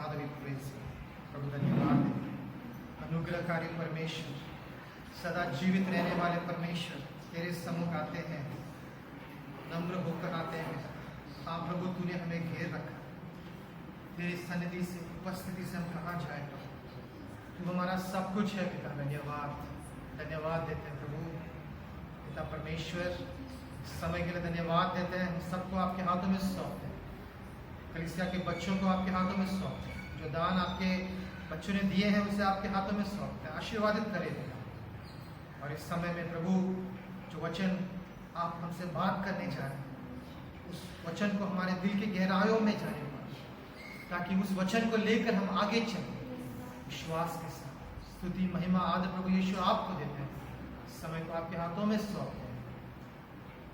Father, we praise you. प्रभु धन्यवाद है। अनुग्रहकारी परमेश्वर, सदा जीवित रहने वाले परमेश्वर, तेरे सम्मुख आते हैं, नम्र होकर आते हैं। हाँ प्रभु, तूने हमें घेर रखा, तेरी सन्निधि से, उपस्थिति से हम कहाँ जाए। तू हमारा सब कुछ है पिता। धन्यवाद देते हैं प्रभु। पिता परमेश्वर, समय के लिए धन्यवाद देते हैं। हम सबको आपके हाथों में सौंपते हैं, कलीसिया के बच्चों को आपके हाथों में सौंपते हैं, जो दान आपके बच्चों ने दिए हैं उसे आपके हाथों में सौंपते हैं। आशीर्वादित करें देना। और इस समय में प्रभु, जो वचन आप हमसे बात करने जा रहे हैं, उस वचन को हमारे दिल की गहराइयों में जाने पाए, ताकि उस वचन को लेकर हम आगे चलें विश्वास के साथ। स्तुति महिमा आदर प्रभु यीशु आपको देते हैं। समय को आपके हाथों में सौंपते हैं,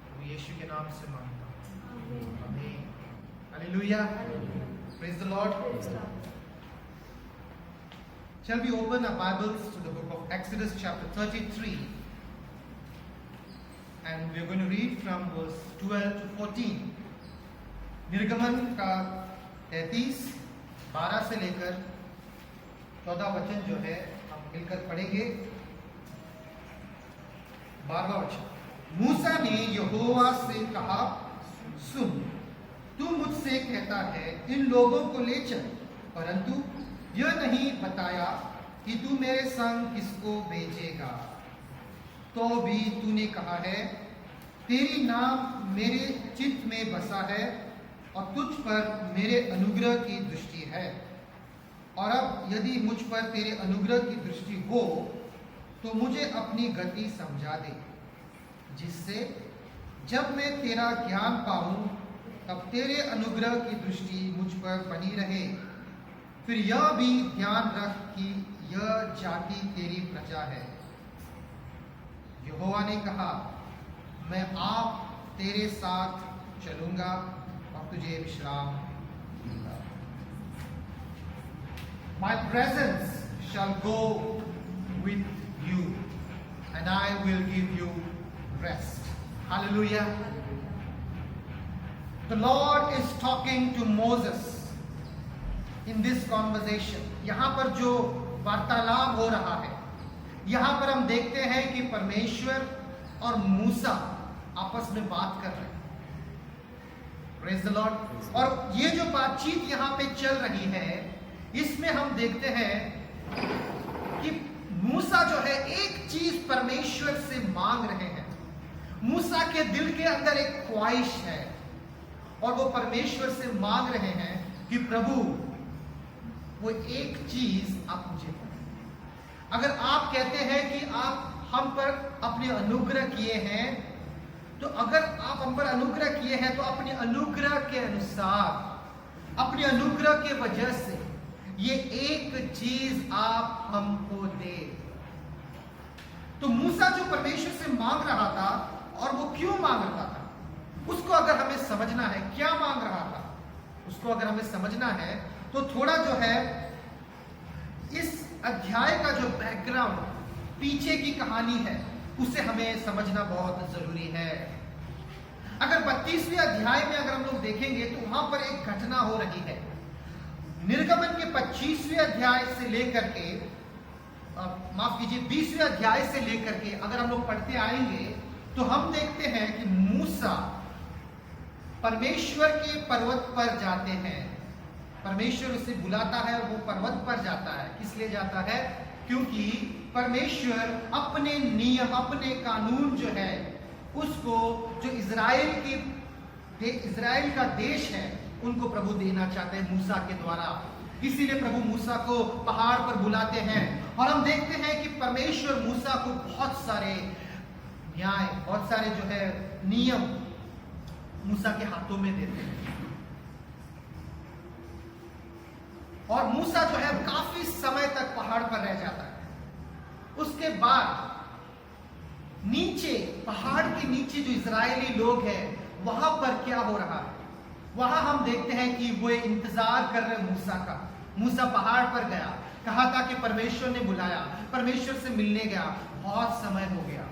प्रभु यीशु के नाम से मांगता हूं, आमीन। Hallelujah, praise the Lord. Shall we open our Bibles to the book of Exodus chapter 33, and we are going to read from verse 12 to 14. निर्गमन का 33, 12 से लेकर 14 वचन जो है हम मिलकर पढ़ेंगे। 12वां वचन। मूसा ने यहोवा से कहा, सुन, तू मुझसे कहता है इन लोगों को ले चल, परंतु यह नहीं बताया कि तू मेरे संग किसको भेजेगा। तो भी तूने कहा है, तेरी नाम मेरे चित्त में बसा है और तुझ पर मेरे अनुग्रह की दृष्टि है। और अब यदि मुझ पर तेरे अनुग्रह की दृष्टि हो तो मुझे अपनी गति समझा दे, जिससे जब मैं तेरा ज्ञान पाऊं तब तेरे अनुग्रह की दृष्टि मुझ पर बनी रहे। फिर यह भी ध्यान रख कि यह जाति तेरी प्रजा है। यहोवा ने कहा, मैं आप तेरे साथ चलूंगा और तुझे विश्राम दूंगा। My presence shall go with you and I will give you rest. Hallelujah. The Lord is talking to Moses in this conversation. यहाँ पर जो वार्तालाप हो रहा है, यहाँ पर हम देखते हैं कि परमेश्वर और मूसा आपस में बात कर रहे हैं। Praise the Lord. और ये जो बातचीत यहाँ पे चल रही है, इसमें हम देखते हैं कि मूसा जो है एक चीज परमेश्वर से मांग रहे हैं। मूसा के दिल के अंदर एक ख्वाहिश है और वो परमेश्वर से मांग रहे हैं कि प्रभु, वो एक चीज आप मुझे करें। अगर आप कहते हैं कि आप हम पर अपने अनुग्रह किए हैं, तो अगर आप हम पर अनुग्रह किए हैं तो अपने अनुग्रह के अनुसार, अपने अनुग्रह के वजह से ये एक चीज आप हमको दे। तो मूसा जो परमेश्वर से मांग रहा था, और वो क्यों मांग रहा था, उसको अगर हमें समझना है, क्या मांग रहा था उसको अगर हमें समझना है, तो थोड़ा जो है इस अध्याय का जो बैकग्राउंड, पीछे की कहानी है, उसे हमें समझना बहुत जरूरी है। अगर 32वें अध्याय में अगर हम लोग देखेंगे तो वहां पर एक घटना हो रही है। निर्गमन के 25वें अध्याय से लेकर के, माफ कीजिए, 20वें अध्याय से लेकर के अगर हम लोग पढ़ते आएंगे तो हम देखते हैं कि मूसा परमेश्वर के पर्वत पर जाते हैं। परमेश्वर उसे बुलाता है और वो पर्वत पर जाता है। किस लिए जाता है? क्योंकि परमेश्वर अपने नियम, अपने कानून जो है उसको, जो इजराइल का देश है, उनको प्रभु देना चाहते हैं मूसा के द्वारा। इसीलिए प्रभु मूसा को पहाड़ पर बुलाते हैं और हम देखते हैं कि परमेश्वर मूसा को बहुत सारे न्याय, बहुत सारे जो है नियम मूसा के हाथों में देते हैं। और मूसा जो है काफी समय तक पहाड़ पर रह जाता है। उसके बाद नीचे, पहाड़ के नीचे जो इजरायली लोग हैं, वहां पर क्या हो रहा है? वहां हम देखते हैं कि वो इंतजार कर रहे मूसा का। मूसा पहाड़ पर गया, कहा था कि परमेश्वर ने बुलाया, परमेश्वर से मिलने गया, बहुत समय हो गया,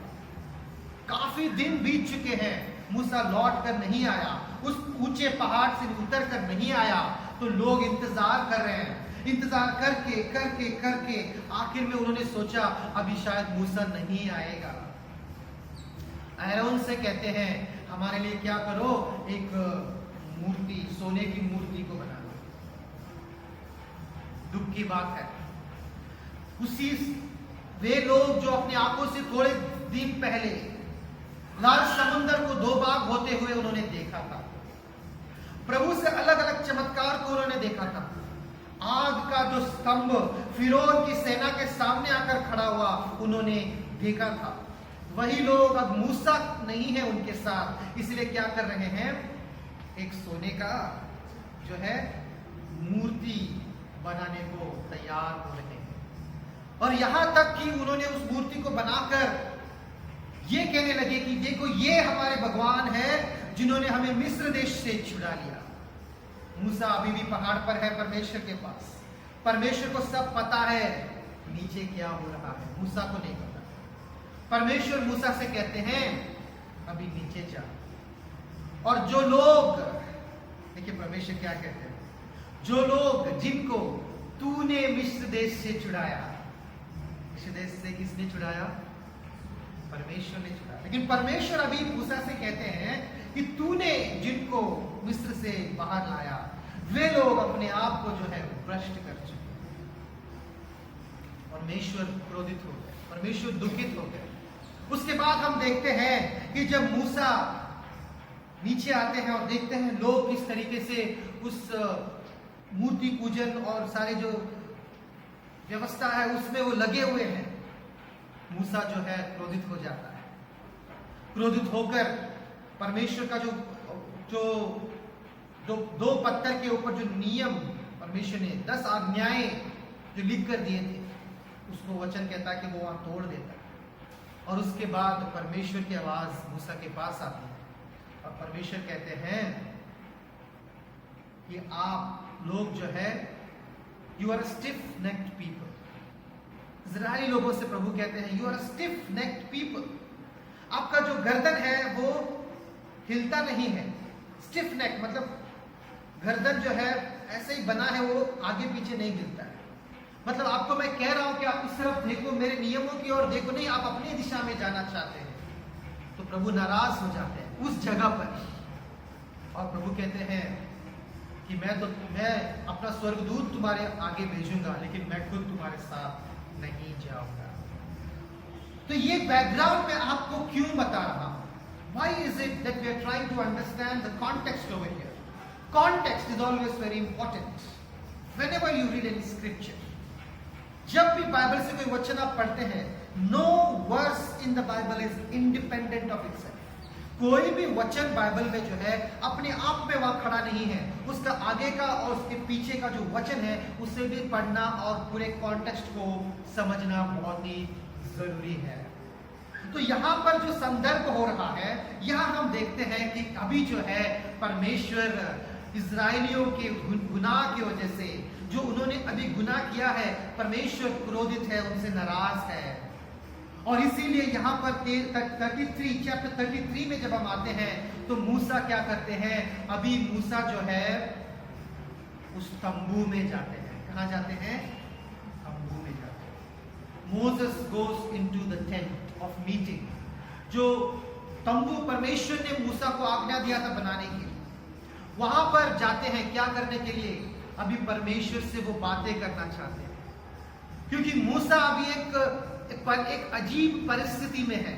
काफी दिन बीत चुके हैं, मूसा लौट कर नहीं आया, उस ऊंचे पहाड़ से उतर कर नहीं आया। तो लोग इंतजार कर रहे हैं, इंतजार करके करके करके आखिर में उन्होंने सोचा अभी शायद मूसा नहीं आएगा। एरोन से कहते हैं हमारे लिए क्या करो, एक मूर्ति, सोने की मूर्ति को बना लो। दुख की बात है, उसी वे लोग जो अपनी आंखों से थोड़े दिन पहले लाल समुद्र को दो भाग होते हुए उन्होंने देखा था, प्रभु से अलग अलग चमत्कार को उन्होंने देखा था, आग का जो स्तंभ फिरौन की सेना के सामने आकर खड़ा हुआ उन्होंने देखा था, वही लोग अब मूसा नहीं है उनके साथ, इसलिए क्या कर रहे हैं, एक सोने का जो है मूर्ति बनाने को तैयार हो रहे हैं। और यहां तक कि उन्होंने उस मूर्ति को बनाकर ये कहने लगे कि देखो ये हमारे भगवान है जिन्होंने हमें मिस्र देश से छुड़ा लिया। मूसा अभी भी पहाड़ पर है परमेश्वर के पास, परमेश्वर को सब पता है नीचे क्या हो रहा है, मूसा को नहीं पता। परमेश्वर मूसा से कहते हैं अभी नीचे जा। और जो लोग, देखिए परमेश्वर क्या कहते हैं, जो लोग जिनको तूने मिस्र देश से छुड़ाया, मिस्र देश से किसने छुड़ाया, परमेश्वर ने छुड़ाया। लेकिन परमेश्वर अभी मूसा से कहते हैं कि तूने जिनको मिस्र से बाहर लाया वे लोग अपने आप को जो है भ्रष्ट कर चुके। परमेश्वर क्रोधित हो गए, परमेश्वर दुखित हो गए। उसके बाद हम देखते हैं कि जब मूसा नीचे आते हैं और देखते हैं लोग किस तरीके से उस मूर्ति पूजन और सारे जो व्यवस्था है उसमें वो लगे हुए हैं, मूसा जो है क्रोधित हो जाता है। क्रोधित होकर परमेश्वर का जो दो पत्थर के ऊपर जो नियम परमेश्वर ने 10 आज्ञाएं जो लिख कर दिए थे उसको वचन कहता है कि वो वहां तोड़ देता है। और उसके बाद परमेश्वर की आवाज मूसा के पास आती है और परमेश्वर कहते हैं कि आप लोग जो है you are stiff necked people. Israeli लोगों से प्रभु कहते हैं you are stiff necked people, आपका जो गर्दन है वो हिलता नहीं है। स्टिफ नेक मतलब गर्दन जो है ऐसे ही बना है, वो आगे पीछे नहीं हिलता है। मतलब आपको मैं कह रहा हूं कि आप इस तरफ देखो, मेरे नियमों की ओर देखो, नहीं आप अपनी दिशा में जाना चाहते हैं। तो प्रभु नाराज हो जाते हैं उस जगह पर और प्रभु कहते हैं कि मैं अपना स्वर्गदूत तुम्हारे आगे भेजूंगा लेकिन मैं खुद तुम्हारे साथ नहीं जाऊंगा। तो ये बैकग्राउंड में आपको क्यों बता रहा हूं? Why is it that we are trying to understand the context over here? Context is always very important. Whenever you read any scripture, जब भी बाइबल से कोई वचन आप पढ़ते हैं, no verse in the Bible is independent of itself. कोई भी वचन बाइबल में जो है अपने आप में वहां खड़ा नहीं है, उसका आगे का और उसके पीछे का जो वचन है उसे भी पढ़ना और पूरे कॉन्टेक्स्ट को समझना बहुत ही जरूरी है। तो यहाँ पर जो संदर्भ हो रहा है, यहाँ हम देखते हैं कि अभी जो है परमेश्वर इजरायलियों के गुनाह की वजह से, जो उन्होंने अभी गुनाह किया है, परमेश्वर क्रोधित है, उनसे नाराज है। और इसीलिए यहाँ पर चैप्टर 33 में जब हम आते हैं तो मूसा क्या करते हैं, अभी मूसा जो है उस तंबू में जाते हैं। कहाँ जाते हैं? तंबू में जाते हैं। Moses goes into the tent of meeting, जो तंबू परमेश्वर ने मूसा को आज्ञा दिया था बनाने के लिए, वहां पर जाते हैं। क्या करने के लिए? अभी परमेश्वर से वो बातें करना चाहते हैं, क्योंकि मूसा अभी एक अजीब परिस्थिति में है।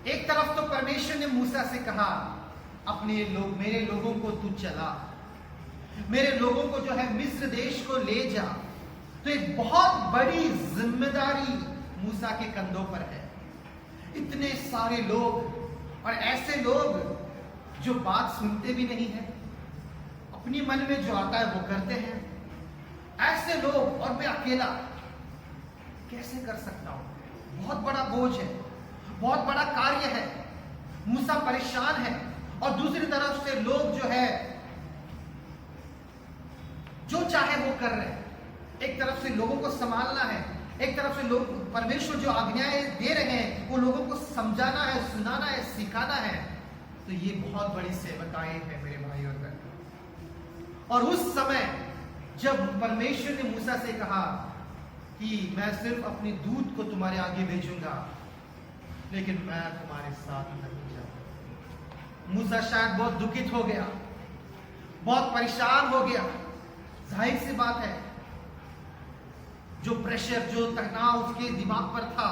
एक तरफ तो परमेश्वर ने मूसा से कहा मेरे लोगों को तू चला, मेरे लोगों को जो है मिस्र देश को ले जा। तो एक बहुत बड़ी जिम्मेदारी मूसा के कंधों पर है। इतने सारे लोग और ऐसे लोग जो बात सुनते भी नहीं है, अपनी मन में जो आता है वो करते हैं। ऐसे लोग और मैं अकेला कैसे कर सकता हूं? बहुत बड़ा बोझ है, बहुत बड़ा कार्य है। मूसा परेशान है और दूसरी तरफ से लोग जो है जो चाहे वो कर रहे हैं। एक तरफ से लोगों को संभालना है, एक तरफ से लोग परमेश्वर जो आज्ञाएं दे रहे हैं वो लोगों को समझाना है, सुनाना है, सिखाना है। तो ये बहुत बड़ी सेवकाएं है मेरे भाई और बहन। और उस समय जब परमेश्वर ने मूसा से कहा कि मैं सिर्फ अपने दूत को तुम्हारे आगे भेजूंगा, लेकिन मैं तुम्हारे साथ नहीं जाऊंगा। मूसा शायद बहुत दुखित हो गया, बहुत परेशान हो गया। जाहिर सी बात है, जो प्रेशर, जो तनाव उसके दिमाग पर था,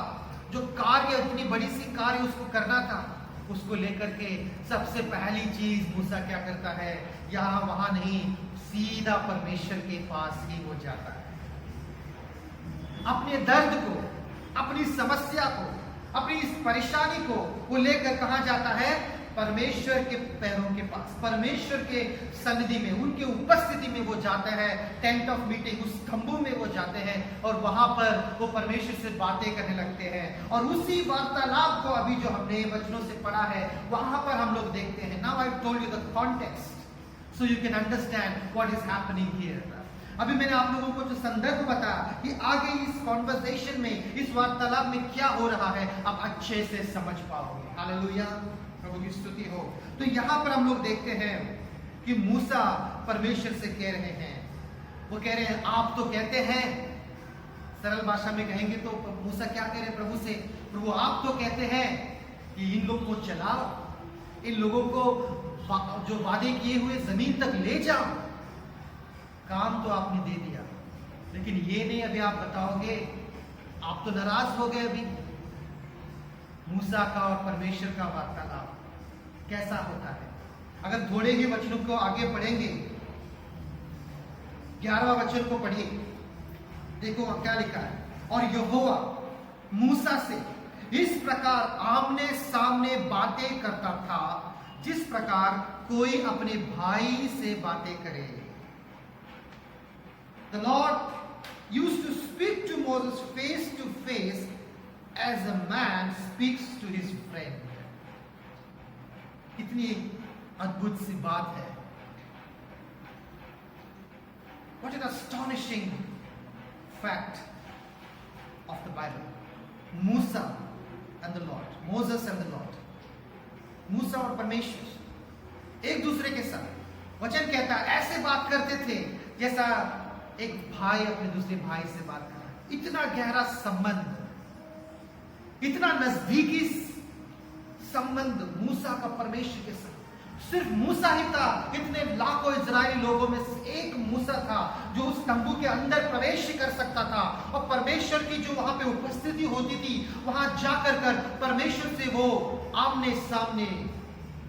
जो कार्य, इतनी बड़ी सी कार्य उसको करना था, उसको लेकर के सबसे पहली चीज मूसा क्या करता है, यहां वहां नहीं, सीधा परमेश्वर के पास ही वो जाता है। अपने दर्द को, अपनी समस्या को, अपनी इस परेशानी को वो लेकर कहां जाता है? परमेश्वर के पैरों के पास, परमेश्वर के सन्निधि में, उनके उपस्थिति में वो जाते हैं। टेंट ऑफ मीटिंग, उस तंबू में वो जाते हैं और वहां पर वो परमेश्वर से बातें करने लगते हैं। और उसी वार्तालाप को अभी जो हमने वचनों से पढ़ा है, वहां पर हम लोग देखते हैं। Now I told you the context so you can understand what is happening here. अभी मैंने आप लोगों को जो संदर्भ बताया कि आगे इस कॉन्वर्सेशन में, इस वार्तालाप में क्या हो रहा है, आप अच्छे से समझ पाओगे। हालेलुया, प्रभु की स्तुति हो। तो यहां पर हम लोग देखते हैं कि मूसा परमेश्वर से कह रहे हैं, वो कह रहे हैं आप तो कहते हैं, सरल भाषा में कहेंगे तो मूसा क्या कह रहे हैं प्रभु से? प्रभु आप तो कहते हैं कि इन लोगों को चलाओ, इन लोगों को जो वादे किए हुए जमीन तक ले जाओ। काम तो आपने दे दिया, लेकिन ये नहीं अभी आप बताओगे, आप तो नाराज हो गए। अभी मूसा का और परमेश्वर का वार्तालाप कैसा होता है? अगर थोड़े ही वचनों को आगे पढ़ेंगे, 11वां वचन को पढ़िए, देखो क्या लिखा है। और यहोवा मूसा से इस प्रकार आमने सामने बातें करता था, जिस प्रकार कोई अपने भाई से बातें करे। The Lord used to speak to Moses face to face as a man speaks to his friend. कितनी अद्भुत सी बात है। What an astonishing fact of the Bible. Musa and the Lord, Moses and the Lord. मूसा और परमेश्वर एक दूसरे के साथ, वचन कहता है, ऐसे बात करते थे जैसा एक भाई अपने दूसरे भाई से बात कर रहा है। इतना गहरा संबंध, इतना नजदीकी संबंध मूसा का परमेश्वर के साथ। सिर्फ मूसा ही था, इतने लाखों इजरायली लोगों में से एक मूसा था जो उस तंबू के अंदर प्रवेश कर सकता था, और परमेश्वर की जो वहां पे उपस्थिति होती थी, वहां जाकर कर परमेश्वर से वो आमने सामने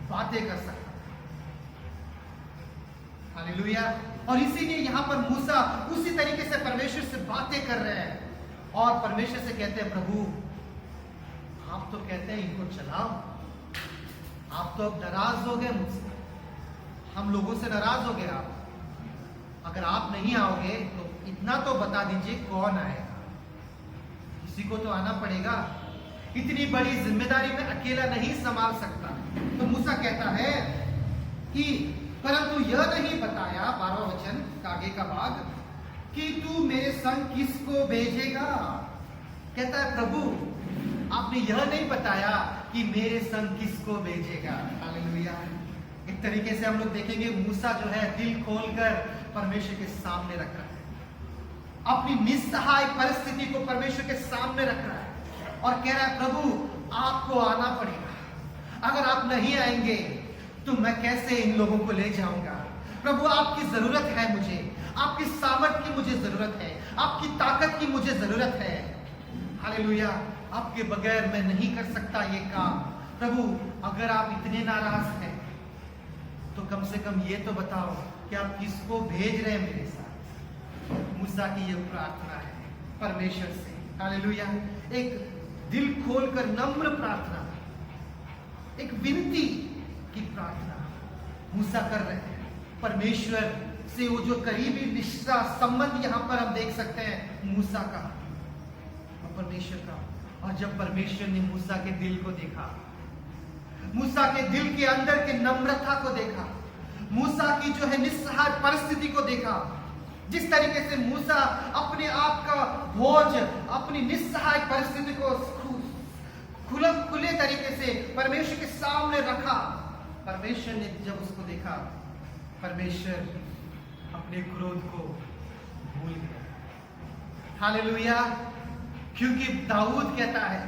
बातें कर सकता था। हालेलुया। और इसीलिए यहां पर मूसा उसी तरीके से परमेश्वर से बातें कर रहे हैं और परमेश्वर से कहते हैं, प्रभु आप तो कहते हैं इनको चलाओ, आप तो अब नाराज हो गए मुझसे, हम लोगों से नाराज हो गए। आप अगर आप नहीं आओगे तो इतना तो बता दीजिए कौन आएगा, किसी को तो आना पड़ेगा। इतनी बड़ी जिम्मेदारी में अकेला नहीं संभाल सकता। तो मूसा कहता है कि परंतु यह नहीं बताया, 12वां वचन का आगे का भाग, कि तू मेरे संग किसको भेजेगा। कहता है प्रभु आपने यह नहीं बताया कि मेरे संग किसको भेजेगा। हालेलुया। एक तरीके से हम लोग देखेंगे मूसा जो है दिल खोलकर परमेश्वर के सामने रख रहा है, अपनी निस्सहाय परिस्थिति को परमेश्वर के सामने रख रहा है और कह रहा है प्रभु आपको आना पड़ेगा, अगर आप नहीं आएंगे तो मैं कैसे इन लोगों को ले जाऊंगा। प्रभु आपकी जरूरत है मुझे, आपकी सामर्थ की मुझे जरूरत है, आपकी ताकत की मुझे जरूरत है। हालेलुया। आपके बगैर मैं नहीं कर सकता ये काम। प्रभु अगर आप इतने नाराज हैं तो कम से कम ये तो बताओ कि आप किसको भेज रहे हैं मेरे साथ। मूसा की ये प्रार्थना है परमेश्वर से। हालेलुया। एक दिल खोलकर नम्र प्रार्थना, एक विनती की प्रार्थना मूसा कर रहे हैं परमेश्वर से। वो जो करीबी रिश्ता संबंध यहां पर हम देख सकते हैं मूसा का और परमेश्वर का। और जब परमेश्वर ने मूसा के दिल को देखा, मूसा के दिल के अंदर की नम्रता को देखा, मूसा की जो है निस्सहाय परिस्थिति को देखा, जिस तरीके से मूसा अपने आप का बोझ, अपनी निस्सहाय परिस्थिति को खुले तरीके से परमेश्वर के सामने रखा, परमेश्वर ने जब उसको देखा, परमेश्वर अपने क्रोध को भूल गए। हालेलुया। क्योंकि दाऊद कहता है,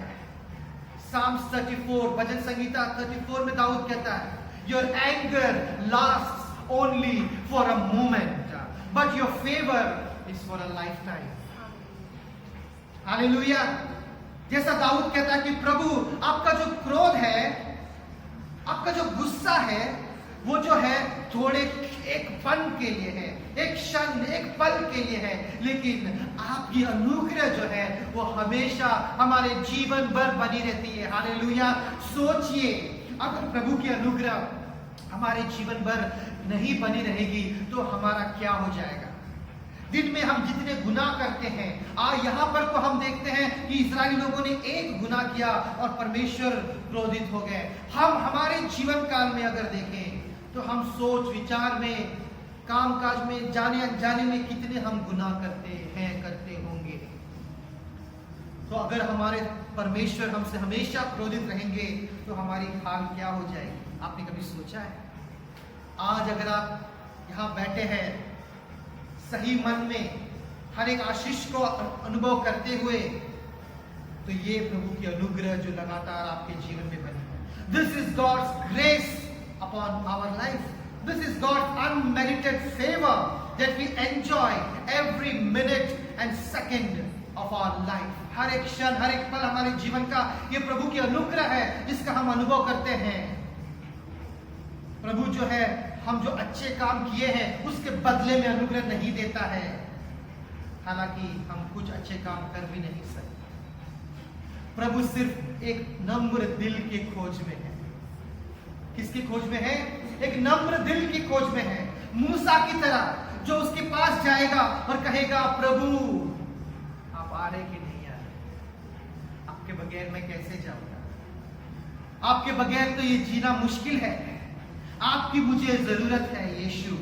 Psalms 34, भजन संगीता 34 में दाऊद कहता है, your anger lasts only for a moment, but your favor is for a lifetime. Hallelujah. जैसा दाऊद कहता है कि प्रभु आपका जो क्रोध है, आपका जो गुस्सा है, वो जो है थोड़े एक पल के लिए है, एक क्षण, एक पल के लिए है, लेकिन आपकी अनुग्रह जो है वो हमेशा हमारे जीवन भर बनी रहती है। हालेलुया। सोचिए, अगर प्रभु की अनुग्रह हमारे जीवन भर नहीं बनी रहेगी तो हमारा क्या हो जाएगा। दिन में हम जितने गुनाह करते हैं, यहाँ पर तो हम देखते हैं कि इस्राएली लोगों ने एक गुनाह किया और परमेश्वर क्रोधित हो गए। हम हमारे जीवन काल में अगर देखें तो हम सोच विचार में, काम काज में, जाने अनजाने में कितने हम गुनाह करते होंगे। तो अगर हमारे परमेश्वर हमसे हमेशा क्रोधित रहेंगे तो हमारी हाल क्या हो जाएगी। आपने कभी सोचा है? आज अगर आप यहाँ बैठे हैं सही मन में, हर एक आशीष को अनुभव करते हुए, तो ये प्रभु की अनुग्रह जो लगातार आपके जीवन में बनी है। This is God's grace upon our life. This is God's unmerited favor that we enjoy every minute and second of our life. हर एक क्षण, हर एक पल हमारे जीवन का ये प्रभु की अनुग्रह है जिसका हम अनुभव करते हैं। प्रभु जो है, हम जो अच्छे काम किए हैं उसके बदले में अनुग्रह नहीं देता है, हालांकि हम कुछ अच्छे काम कर भी नहीं सकते। प्रभु सिर्फ एक नम्र दिल की खोज में है। किसकी खोज में है? एक नम्र दिल की खोज में है। मूसा की तरह जो उसके पास जाएगा और कहेगा, प्रभु आप आ रहे कि नहीं आ रहे? आपके बगैर मैं कैसे जाऊंगा? आपके बगैर तो ये जीना मुश्किल है। आपकी मुझे जरूरत है यीशु।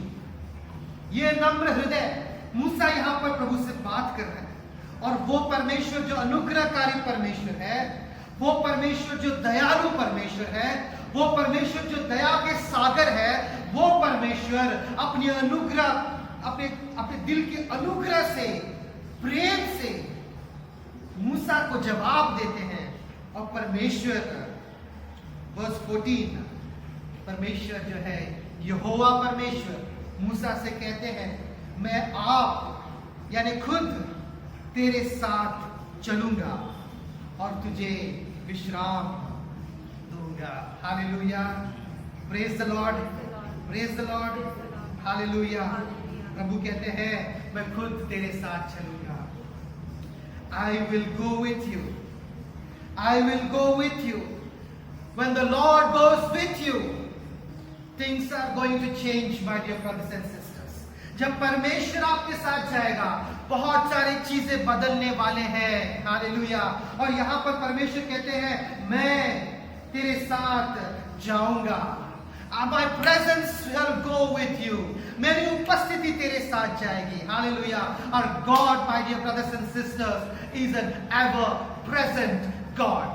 ये नम्र हृदय, मूसा यहाँ पर प्रभु से बात कर रहा है। और वो परमेश्वर जो अनुग्रहकारी परमेश्वर है, वो परमेश्वर जो दयालु परमेश्वर है, वो परमेश्वर जो दया के सागर है, वो परमेश्वर अपनी अनुग्रह, अपने दिल के अनुग्रह से, प्रेम से मूसा को जवाब देते हैं। और परमेश्वर, वर्स 14, परमेश्वर जो है, यहोवा परमेश्वर मूसा से कहते हैं, मैं आप यानी खुद तेरे साथ चलूंगा और तुझे विश्राम दूंगा। Hallelujah. Praise the Lord, praise the Lord. Hallelujah. प्रभु कहते हैं, मैं खुद तेरे साथ चलूंगा। I will go with you. I will go with you. When the Lord goes with you, things are going to change, my dear brothers and sisters. जब परमेश्वर आपके साथ जाएगा, बहुत सारी चीजें बदलने वाले हैं। हालेलुया। और यहाँ पर परमेश्वर कहते हैं, मैं तेरे साथ जाऊंगा। My presence will go with you. मेरी उपस्थिति तेरे साथ जाएगी। हालेलुया। और God, my dear brothers and sisters, is an ever present God.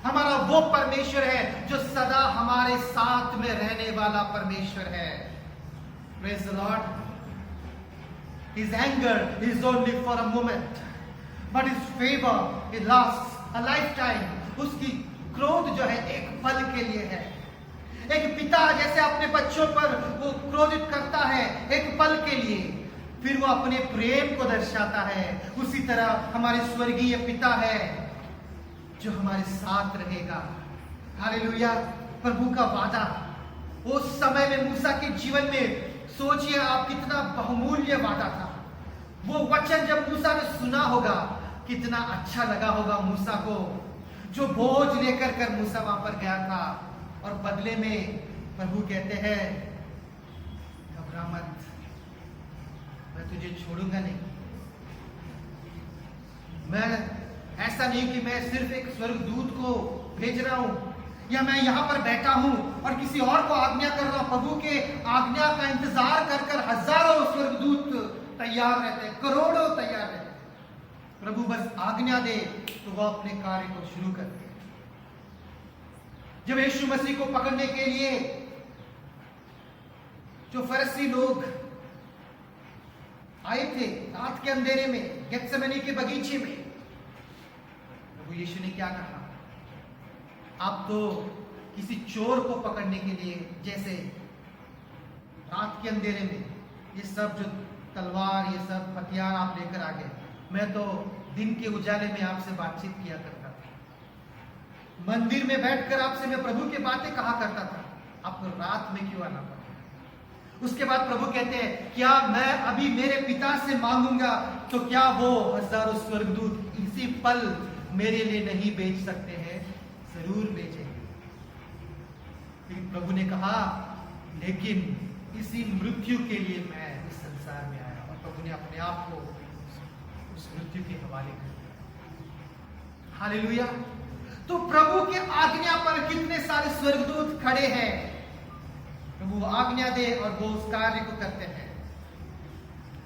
हमारा वो परमेश्वर है जो सदा हमारे साथ में रहने वाला परमेश्वर है। Praise the Lord. His anger is only for a moment, but his favor it lasts a lifetime. उसकी क्रोध जो है एक पल के लिए है। एक पिता जैसे अपने बच्चों पर वो क्रोधित करता है एक पल के लिए, फिर वो अपने प्रेम को दर्शाता है। उसी तरह हमारे स्वर्गीय पिता है जो हमारे साथ रहेगा। हालेलुया। प्रभु का वादा उस समय में मूसा के जीवन में, सोचिए आप, कितना बहुमूल्य वादा था। वो वचन जब मूसा ने सुना होगा, कितना अच्छा लगा होगा मूसा को, जो बोझ लेकर कर मूसा वहां पर गया था। और बदले में प्रभु कहते हैं, घबरा मत, मैं तुझे छोड़ूंगा नहीं। मैं ऐसा नहीं कि मैं सिर्फ एक स्वर्गदूत को भेज रहा हूं, या मैं यहां पर बैठा हूं और किसी और को आज्ञा कर रहा हूं। प्रभु के आज्ञा का इंतजार कर कर हजारों स्वर्गदूत तैयार रहते हैं, करोड़ों तैयार रहते हैं। प्रभु बस आज्ञा दे तो वह अपने कार्य को शुरू करते हैं। जब यीशु मसीह को पकड़ने के लिए जो फरीसी लोग आए थे रात के अंधेरे में गेत्सेमनी के बगीचे में, प्रभु यीशु ने क्या कहा? आप तो किसी चोर को पकड़ने के लिए जैसे रात के अंधेरे में ये सब जो तलवार, ये सब हथियार आप लेकर आ गए, मैं तो दिन के उजाले में आपसे बातचीत किया करता था, मंदिर में बैठकर आपसे मैं प्रभु की बातें कहा करता था, आपको रात में क्यों आना पड़ा? उसके बाद प्रभु कहते हैं, क्या मैं अभी मेरे पिता से मांगूंगा तो क्या वो हजारों स्वर्गदूत इसी पल मेरे लिए नहीं भेज सकते हैं? जरूर भेजेंगे। लेकिन प्रभु ने कहा, लेकिन इसी मृत्यु के लिए मैं इस संसार में आया। और प्रभु ने अपने आप को उस मृत्यु के हवाले कर दिया। हालेलुया। तो प्रभु की आज्ञा पर कितने सारे स्वर्गदूत खड़े हैं। प्रभु आज्ञा दे और वो उस कार्य को करते हैं।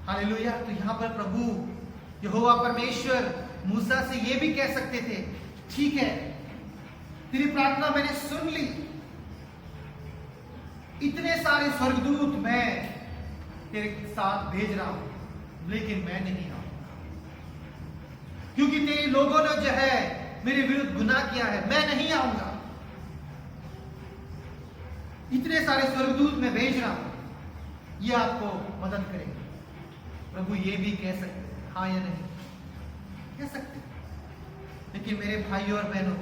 हालेलुया। तो यहां पर प्रभु यहोवा परमेश्वर मूसा से ये भी कह सकते थे, ठीक है, तेरी प्रार्थना मैंने सुन ली, इतने सारे स्वर्गदूत मैं तेरे साथ भेज रहा हूं, लेकिन मैं नहीं आऊंगा क्योंकि तेरे लोगों ने जो है मेरे विरुद्ध गुनाह किया है, मैं नहीं आऊंगा। इतने सारे स्वर्गदूत मैं भेज रहा हूं, ये आपको मदद करेंगे। प्रभु ये भी कह सकते हैं, हाँ या नहीं कह सकते। लेकिन मेरे भाइयों और बहनों,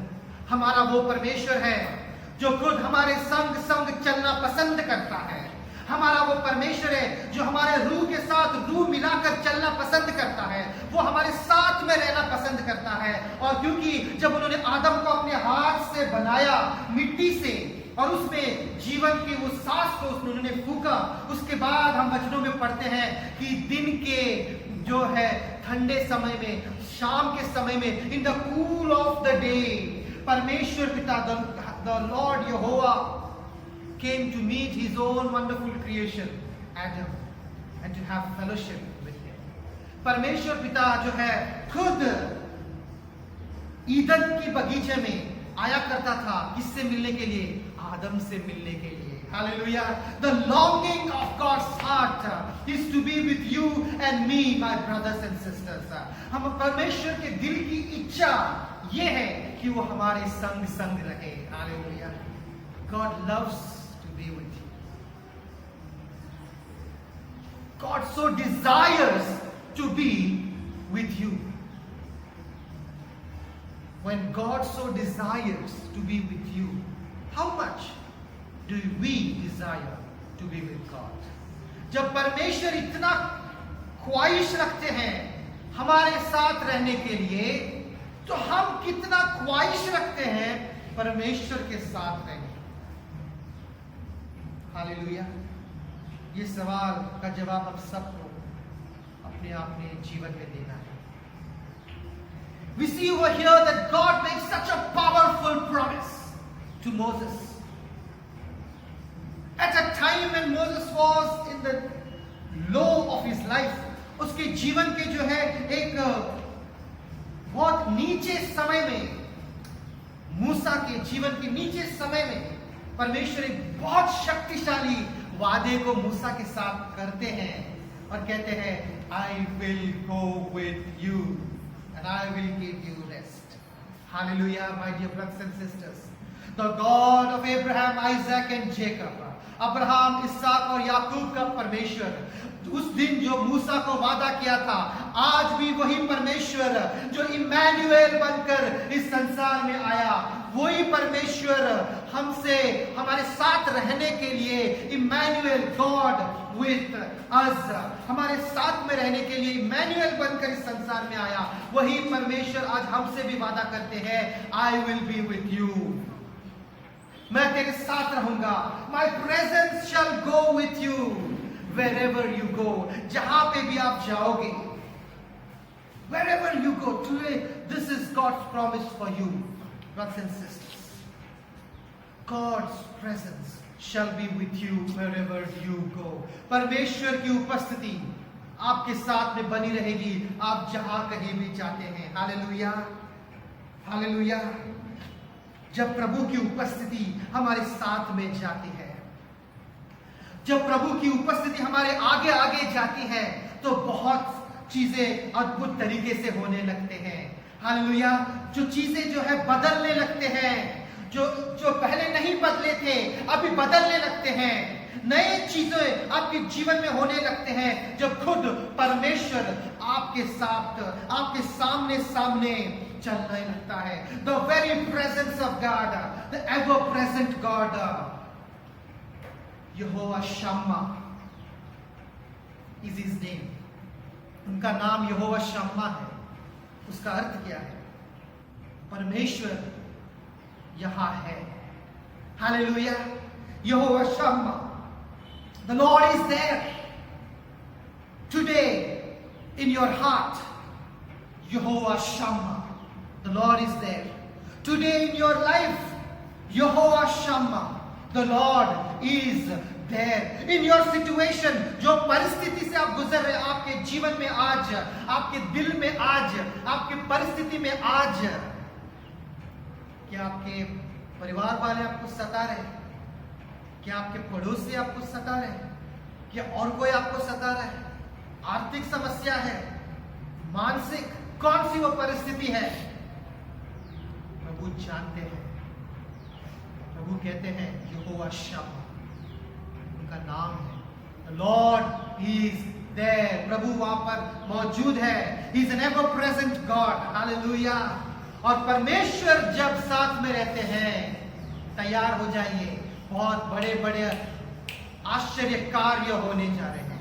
हमारा वो परमेश्वर है जो खुद हमारे संग संग चलना पसंद करता है। हमारा वो परमेश्वर है जो हमारे रूह के साथ रूह मिलाकर चलना पसंद करता है। वो हमारे साथ में रहना पसंद करता है। और क्योंकि जब उन्होंने आदम को अपने हाथ से बनाया मिट्टी से और उसमें जीवन की उस सांस को उन्होंने फूका, उसके बाद हम वचनों में पढ़ते हैं कि दिन के जो है ठंडे समय में, शाम के समय में, in the cool off the day, परमेश्वर पिता the Lord Jehovah came to meet his own wonderful creation Adam and to have fellowship with him. परमेश्वर पिता जो है खुद ईदन की बगीचे में आया करता था, किससे मिलने के लिए? आदम से मिलने के लिए। Hallelujah. The longing of God's heart is to be with you and me, my brothers and sisters. हम परमेश्वर के दिल की इच्छा ये है कि वो हमारे संग संग रहे। Hallelujah. God loves to be with you. God so desires to be with you. When God so desires to be with you, how much do we desire to be with God? जब परमेश्वर इतना ख्वाहिश रखते हैं हमारे साथ रहने के लिए, तो हम कितना ख्वाहिश रखते हैं परमेश्वर के साथ रहने। हालेलुया। ये सवाल का जवाब हम सबको अपने आप में जीवन में देना है। We see over here that God makes such a powerful promise to Moses. At a time when Moses was in the low of his life, उसके जीवन के जो है एक बहुत नीचे समय में, मूसा के जीवन के नीचे समय में परमेश्वर एक बहुत शक्तिशाली वादे को मूसा के साथ करते हैं और कहते हैं, I will go with you and I will give you rest. Hallelujah, my dear brothers and sisters. The God of Abraham, Isaac and Jacob, Abraham, इसहाक और याकूब का परमेश्वर, उस दिन जो मूसा को वादा किया था, आज भी वही परमेश्वर जो इम्मैनुएल बनकर इस संसार में आया, वही परमेश्वर हमसे हमारे साथ रहने के लिए, इम्मैनुएल, गॉड विथ अस, हमारे साथ में रहने के लिए इम्मैनुएल बनकर इस संसार में आया। वही परमेश्वर आज हमसे भी वादा करते हैं, I will be with you, मैं तेरे साथ रहूंगा। My presence shall go with you wherever you go, जहां पे भी आप जाओगे, wherever you go. Today this is God's promise for you, brothers and sisters. God's presence shall be with you wherever you go. परमेश्वर की उपस्थिति आपके साथ में बनी रहेगी आप जहां कहीं भी जाते हैं। Hallelujah, hallelujah. जब प्रभु की उपस्थिति हमारे साथ में जाती है, जब प्रभु की उपस्थिति हमारे आगे आगे जाती है, तो बहुत चीजें अद्भुत तरीके से होने लगते हैं। हालेलुया। जो चीजें जो है बदलने लगते हैं, जो पहले नहीं बदले थे अभी बदलने लगते हैं। नए चीजें आपके जीवन में होने लगते हैं जब खुद परमेश्वर आपके साथ, आपके सामने सामने चलने लगता है। The very presence of God, the ever present God, यहोवा शम्मा इज हिज नेम। उनका नाम यहोवा शम्मा है। उसका अर्थ क्या है? परमेश्वर यहां है। Hallelujah. Jehovah Shamma, the Lord is there today in your heart. Yehovah Shammah, the Lord is there today in your life. Yehovah Shammah, the Lord is there in your situation. जो परिस्थिति से आप गुजर रहे, आपके जीवन में आज, आपके दिल में आज, आपके परिस्थिति में आज, क्या आपके परिवार वाले आपको सता रहे? क्या आपके पड़ोसी आपको सता रहे? क्या और कोई आपको सता रहा है? आर्थिक समस्या है, मानसिक, कौन सी वो परिस्थिति है? प्रभु जानते हैं। प्रभु कहते हैं यहोवा शम्मा, उनका नाम है। The Lord is there. प्रभु वहां पर मौजूद है। He is an ever present God. Hallelujah. और परमेश्वर जब साथ में रहते हैं, तैयार हो जाइए, बहुत बड़े बड़े आश्चर्य कार्य होने जा रहे हैं।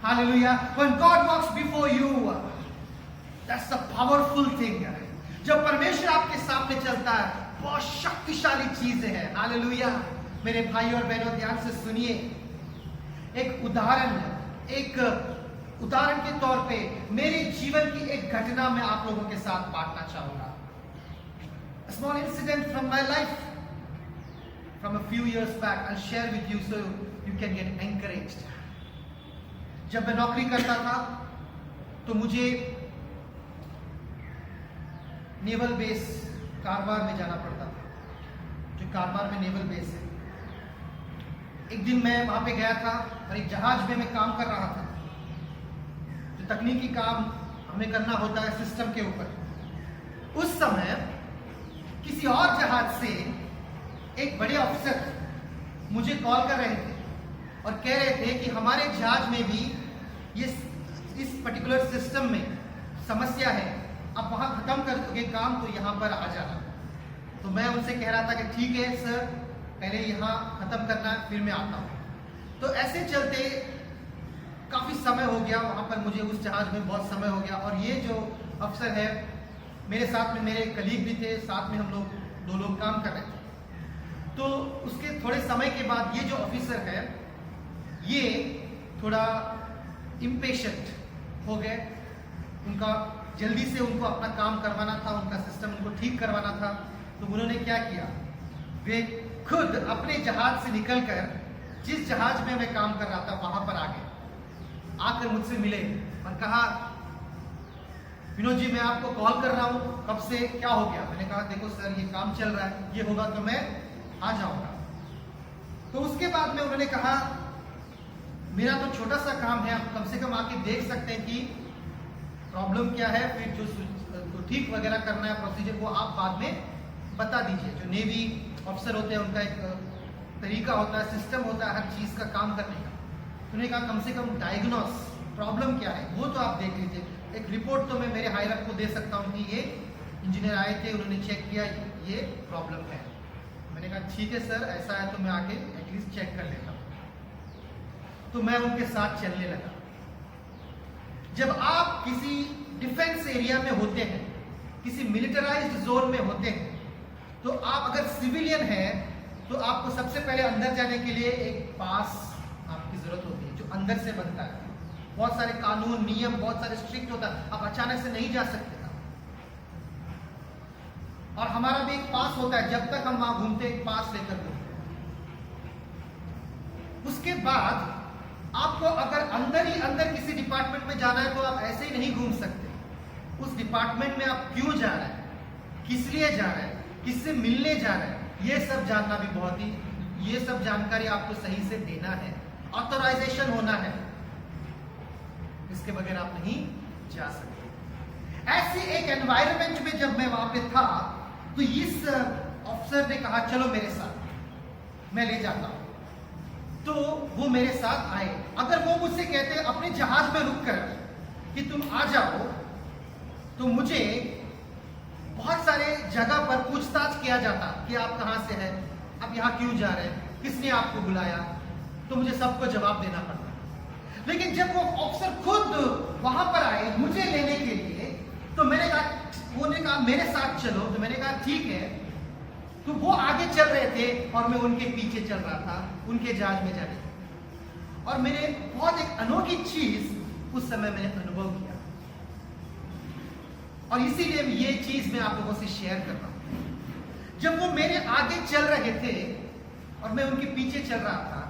Hallelujah. When God walks before you, that's a powerful thing. जब परमेश्वर आपके सामने चलता है, बहुत शक्तिशाली चीजें हैं। Hallelujah. मेरे भाई और बहनों, ध्यान से सुनिए। एक उदाहरण के तौर पे मेरे जीवन की एक घटना मैं आप लोगों के साथ बांटना चाहूंगा। A small incident from my life from a few years back. I'll share with you so you can get encouraged. जब मैं नौकरी करता था तो मुझे नेवल बेस कारवार में जाना पड़ता था, जो कारवार में नेवल बेस है। एक दिन मैं वहां पे गया था और एक जहाज में मैं काम कर रहा था, जो तकनीकी काम हमें करना होता है सिस्टम के ऊपर। उस समय किसी और जहाज से एक बड़े अफसर मुझे कॉल कर रहे थे और कह रहे थे कि हमारे जहाज में भी इस पर्टिकुलर सिस्टम में समस्या है, आप वहां खत्म कर दोगे काम तो यहाँ पर आ जाना। तो मैं उनसे कह रहा था कि ठीक है सर, पहले यहाँ खत्म करना है, फिर मैं आता हूँ। तो ऐसे चलते काफी समय हो गया वहां पर, मुझे उस जहाज में बहुत समय हो गया। और ये जो अफसर है, मेरे साथ में मेरे कलीग भी थे, साथ में हम लोग 2 लोग काम कर रहे थे। तो उसके थोड़े समय के बाद ये जो ऑफिसर है, ये थोड़ा इम्पेशेंट हो गए। उनका जल्दी से उनको अपना काम करवाना था, उनका सिस्टम उनको ठीक करवाना था। तो उन्होंने क्या किया, वे खुद अपने जहाज से निकलकर जिस जहाज में मैं काम कर रहा था वहां पर आ गए, आकर मुझसे मिले और कहा विनोद जी मैं आपको कॉल कर रहा हूँ, कब से, क्या हो गया? मैंने कहा देखो सर ये काम चल रहा है, ये होगा तो मैं आ जाऊंगा। तो उसके बाद में उन्होंने कहा मेरा तो छोटा सा काम है, आप कम से कम आके देख सकते हैं कि प्रॉब्लम क्या है, फिर जो ठीक वगैरह करना है प्रोसीजर वो आप बाद में बता दीजिए। जो नेवी ऑफिसर होते हैं उनका एक तरीका होता है, सिस्टम होता है हर चीज का काम करने का। उन्होंने कहा कम से कम डायग्नोस प्रॉब्लम क्या है वो तो आप देख लीजिए, एक रिपोर्ट तो मैं मेरे हायर अप को दे सकता हूँ कि ये इंजीनियर आए थे, उन्होंने चेक किया ये प्रॉब्लम है। मैंने कहा ठीक है सर, ऐसा है तो मैं आके एटलीस्ट चेक कर लेता हूँ। तो मैं उनके साथ चलने लगा। जब आप किसी डिफेंस एरिया में होते हैं, किसी मिलिटराइज्ड जोन में होते हैं, तो आप अगर सिविलियन हैं तो आपको सबसे पहले अंदर जाने के लिए एक पास आपकी जरूरत होती है, जो अंदर से बनता है। बहुत सारे कानून नियम बहुत सारे स्ट्रिक्ट होता है, आप अचानक से नहीं जा सकते। और हमारा भी एक पास होता है, जब तक हम वहां घूमते एक पास लेकर घूमते। उसके बाद आपको अगर अंदर ही अंदर किसी डिपार्टमेंट में जाना है तो आप ऐसे ही नहीं घूम सकते। उस डिपार्टमेंट में आप क्यों जा रहे हैं, किस लिए जा रहे हैं, किससे मिलने जा रहे हैं, ये सब जानना भी बहुत ही, ये सब जानकारी आपको सही से देना है, ऑथराइजेशन होना है। इस उसके बगैर आप नहीं जा सकते। ऐसी एक एनवायरनमेंट में जब मैं वहां पे था तो इस ऑफिसर ने कहा चलो मेरे साथ, मैं ले जाता हूं। तो वो मेरे साथ आए। अगर वो मुझसे कहते अपने जहाज में रुक कर कि तुम आ जाओ, तो मुझे बहुत सारे जगह पर पूछताछ किया जाता कि आप कहां से हैं, आप यहां क्यों जा रहे हैं, किसने आपको बुलाया, तो मुझे सबको जवाब देना पड़ता। लेकिन जब वो ऑफिसर खुद वहां पर आए मुझे लेने के लिए, तो मैंने कहा, उन्होंने कहा मेरे साथ चलो, तो मैंने कहा ठीक है। तो वो आगे चल रहे थे और मैं उनके पीछे चल रहा था, उनके जहाज में जाने। और मैंने बहुत एक अनोखी चीज उस समय मैंने अनुभव किया, और इसीलिए ये चीज मैं आप लोगों से शेयर कर रहा हूं। जब वो मेरे आगे चल रहे थे और मैं उनके पीछे चल रहा था,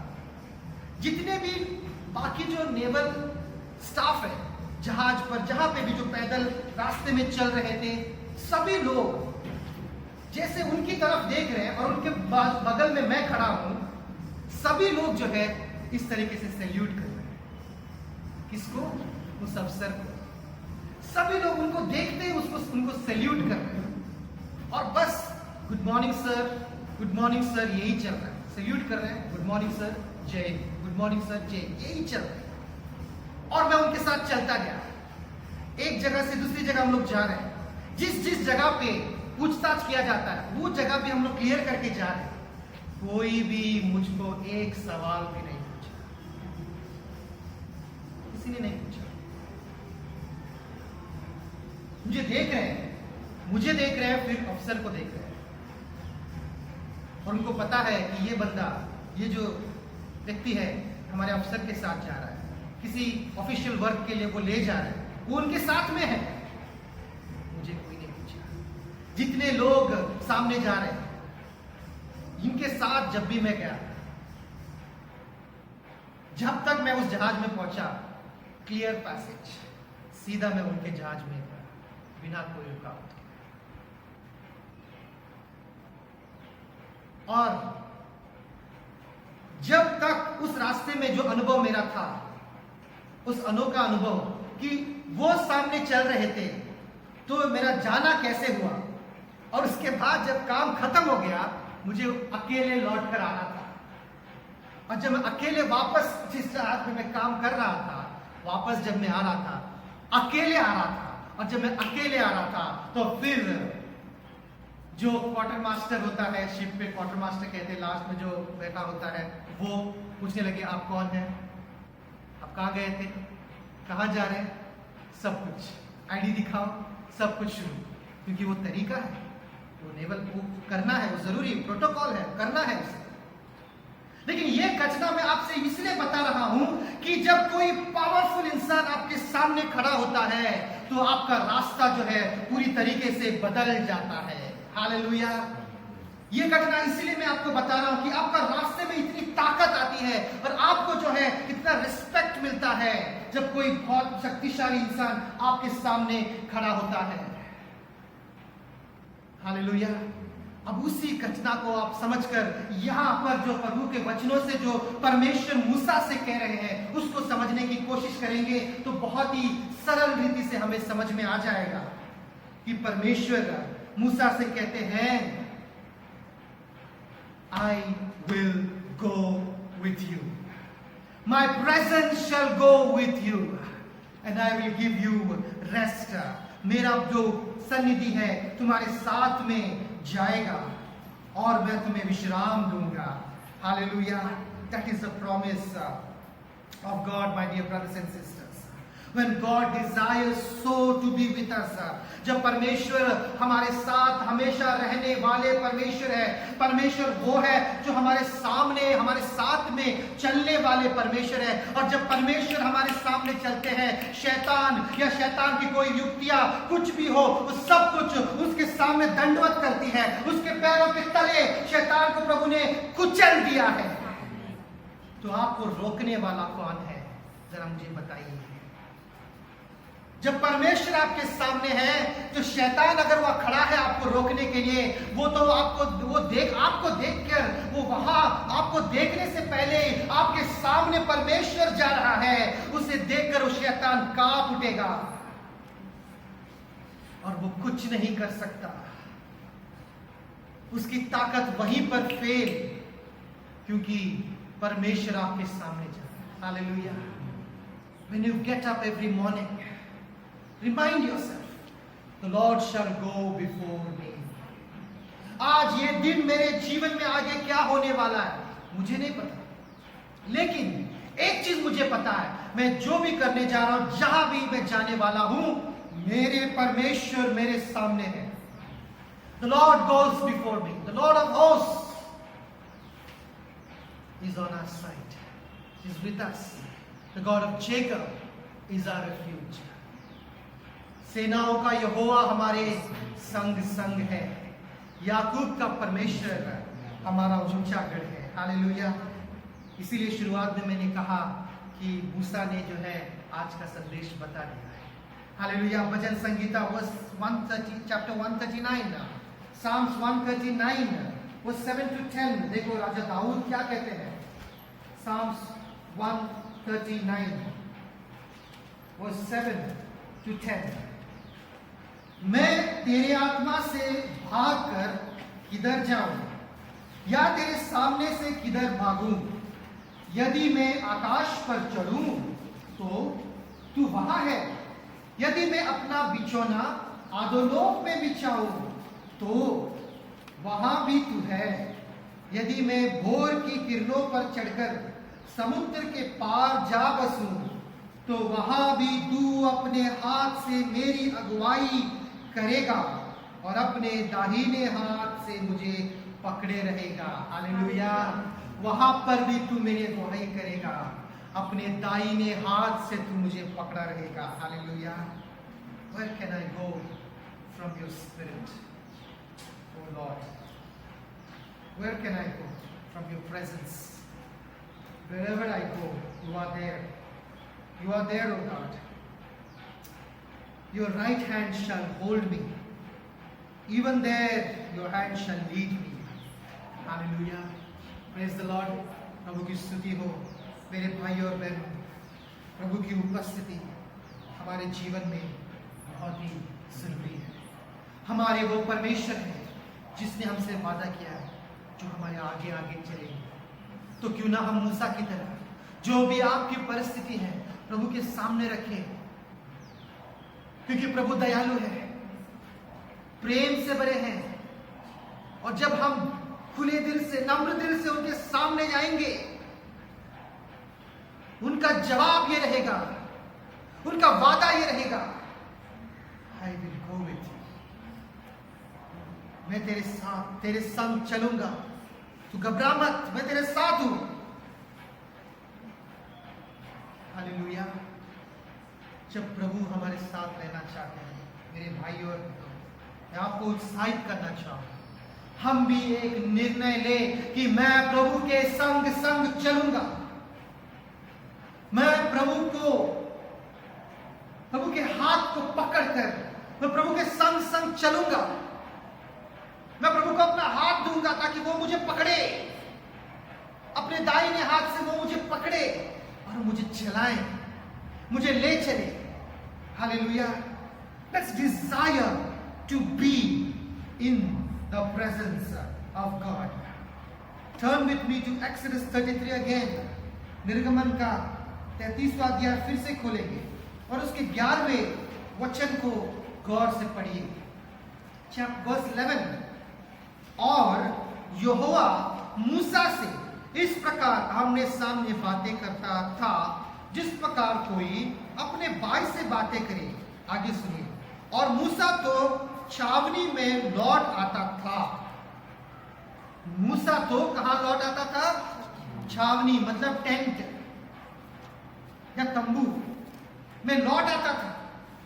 जितने भी बाकी जो नेवल स्टाफ है जहाज पर, जहां पे भी जो पैदल रास्ते में चल रहे थे, सभी लोग जैसे उनकी तरफ देख रहे हैं और उनके बगल में मैं खड़ा हूं, सभी लोग जो है इस तरीके से सैल्यूट कर रहे हैं। किसको? उस अफसर को। सभी लोग उनको देखते ही उनको सैल्यूट कर रहे हैं, और बस गुड मॉर्निंग सर यही चल रहा है। सैल्यूट कर रहे हैं, गुड मॉर्निंग सर जय, गुड मॉर्निंग सर जय, यही चल रहा है। और मैं उनके साथ चलता गया। एक जगह से दूसरी जगह हम लोग जा रहे हैं। जिस जगह पे पूछताछ किया जाता है वो जगह भी हम लोग क्लियर करके जा रहे हैं। कोई भी मुझको एक सवाल भी नहीं पूछा, किसी ने नहीं पूछा। मुझे देख रहे हैं, फिर अफसर को देख रहे हैं, और उनको पता है कि ये बंदा, ये जो व्यक्ति है हमारे अफसर के साथ जा रहा है, किसी ऑफिशियल वर्क के लिए वो ले जा रहे हैं, वो उनके साथ में है। मुझे कोई नहीं पूछा। जितने लोग सामने जा रहे हैं, इनके साथ जब भी मैं गया, जब तक मैं उस जहाज में पहुंचा, क्लियर पैसेज, सीधा मैं उनके जहाज में गया बिना कोई रुकावट के। और जब तक उस रास्ते में जो अनुभव मेरा था, उस अनोखा अनुभव कि वो सामने चल रहे थे, तो मेरा जाना कैसे हुआ, और उसके बाद जब काम खत्म हो गया, मुझे अकेले लौट कर आना था। और जब मैं अकेले वापस जिस जहाज में मैं काम कर रहा था, वापस जब मैं आ रहा था, अकेले आ रहा था। और जब मैं अकेले आ रहा था, तो फिर जो क्वार्टर मास्टर होता है शिप पे, क्वार्टर मास्टर कहते हैं, लास्ट में जो बैठा होता है, वो पूछने लगे आप कौन हैं, आप कहाँ गए थे, कहाँ जा रहे हैं, सब कुछ, आईडी दिखाओ, सब कुछ शुरू। क्योंकि वो तरीका है, वो नेवल को करना है, वो जरूरी प्रोटोकॉल है, करना है उसे। लेकिन ये घटना मैं आपसे इसलिए बता रहा हूं कि जब कोई पावरफुल इंसान आपके सामने खड़ा होता है, तो आपका रास्ता जो है पूरी तरीके से बदल जाता है। हालेलुया। ये घटना इसलिए मैं आपको बता रहा हूं कि आपका रास्ते में इतनी ताकत आती है और आपको जो है इतना रिस्पेक्ट मिलता है जब कोई बहुत शक्तिशाली इंसान आपके सामने खड़ा होता है। हालेलुया। अब उसी घटना को आप समझकर यहां पर जो प्रभु के वचनों से जो परमेश्वर मूसा से कह रहे हैं, उसको समझने की कोशिश करेंगे तो बहुत ही सरल रीति से हमें समझ में आ जाएगा कि परमेश्वर मूसा से कहते हैं, I will go with you. My presence shall go with you and I will give you rest. मेरा जो सन्निधि है तुम्हारे साथ में जाएगा और मैं तुम्हें विश्राम दूंगा। Hallelujah. That is the promise of God, my dear brothers and sisters. When God desires so to be with us, जब परमेश्वर हमारे साथ हमेशा रहने वाले परमेश्वर है, परमेश्वर वो है जो हमारे सामने हमारे साथ में चलने वाले परमेश्वर है। और जब परमेश्वर हमारे सामने चलते हैं, शैतान या शैतान की कोई युक्तियां कुछ भी हो, वो सब कुछ उसके सामने दंडवत करती है, उसके पैरों के तले शैतान को प्रभु ने कुचल दिया है। तो आपको रोकने वाला कौन है, जरा मुझे बताइए। जब परमेश्वर आपके सामने है, तो शैतान अगर वह खड़ा है आपको रोकने के लिए, वो तो आपको देखकर वो वहां आपको देखने से पहले आपके सामने परमेश्वर जा रहा है, उसे देखकर वो शैतान कांप उठेगा और वो कुछ नहीं कर सकता। उसकी ताकत वहीं पर फेल, क्योंकि परमेश्वर आपके सामने जा रहा है। Hallelujah. When you get up every morning, remind yourself, the Lord shall go before me. आज ये दिन मेरे जीवन में आगे क्या होने वाला है मुझे नहीं पता, लेकिन एक चीज मुझे पता है, मैं जो भी करने जा रहा हूं, जहां भी मैं जाने वाला हूं, मेरे परमेश्वर मेरे सामने है। The Lord goes before me. The Lord of hosts is on our side. He is with us. The God of Jacob is our refuge. सेनाओं का यहोवा हमारे संग संग है। याकूब का परमेश्वर हमारा ऊंचा गढ़ है। हालेलुया। इसीलिए शुरुआत में मैंने कहा कि मूसा ने जो है आज का संदेश बता दिया है। हालेलुया। भजन संगीता verse 130 chapter 139, Psalms 139 verse 7 to 10। देखो राजा दाऊद क्या कहते हैं। Psalms 139 verse 7 to 10। मैं तेरे आत्मा से भागकर किधर जाऊं, या तेरे सामने से किधर भागूं? यदि मैं आकाश पर चढ़ूं तो तू वहां है, यदि मैं अपना बिछौना अधोलोक में बिछाऊं तो वहां भी तू है, यदि मैं भोर की किरणों पर चढ़कर समुद्र के पार जा बसूं तो वहां भी तू अपने हाथ से मेरी अगुवाई करेगा और अपने दाहिने हाथ से मुझे पकड़े रहेगा। हालेलुया। वहां पर भी तू मेरी अगुवाई करेगा, अपने दाहिने हाथ से तू मुझे पकड़ा रहेगा। Hallelujah. Where can I go from your spirit, oh Lord? Where can I go from your presence? Wherever I go, you are there. You are there, oh God. Your right hand shall hold me. Even there, your hand shall lead me. Hallelujah. Praise the Lord. प्रभु की स्तुति हो। मेरे भाई और बहनों, प्रभु की उपस्थिति हमारे जीवन में बहुत ही जरूरी है। हमारे वो परमेश्वर है जिसने हमसे वादा किया है, जो हमारे आगे आगे चलेंगे। तो क्यों ना हम मूसा की तरह जो भी आपकी परिस्थिति है प्रभु के सामने रखें, क्योंकि प्रभु दयालु है, प्रेम से भरे हैं। और जब हम खुले दिल से, नम्र दिल से उनके सामने जाएंगे, उनका जवाब ये रहेगा, उनका वादा ये रहेगा, I will go with you. मैं तेरे साथ, तेरे संग चलूंगा, तू घबरा मत, मैं तेरे साथ हूं। हालेलुया। जब प्रभु हमारे साथ रहना चाहते हैं, मेरे भाई और मैं आपको उत्साहित करना चाहूंगा, हम भी एक निर्णय ले कि मैं प्रभु के संग संग चलूंगा। मैं प्रभु के हाथ को पकड़कर मैं प्रभु के संग संग चलूंगा। मैं प्रभु को अपना हाथ दूंगा ताकि वो मुझे पकड़े, अपने दाहिने हाथ से वो मुझे पकड़े और मुझे चलाए, मुझे ले चले। Hallelujah. Let's desire to be in the presence of God. Turn with me to Exodus 33 again. निर्गमन का 33वां अध्याय फिर से खोलेंगे और उसके 11वें वचन को गौर से पढ़िए। Verse 11। और यहोवा मूसा से इस प्रकार आमने सामने बातें करता था, जिस प्रकार कोई अपने भाई से बातें करे। आगे सुनिए। और मूसा तो छावनी में लौट आता था। मूसा तो कहां लौट आता था? छावनी मतलब टेंट या तंबू में लौट आता था।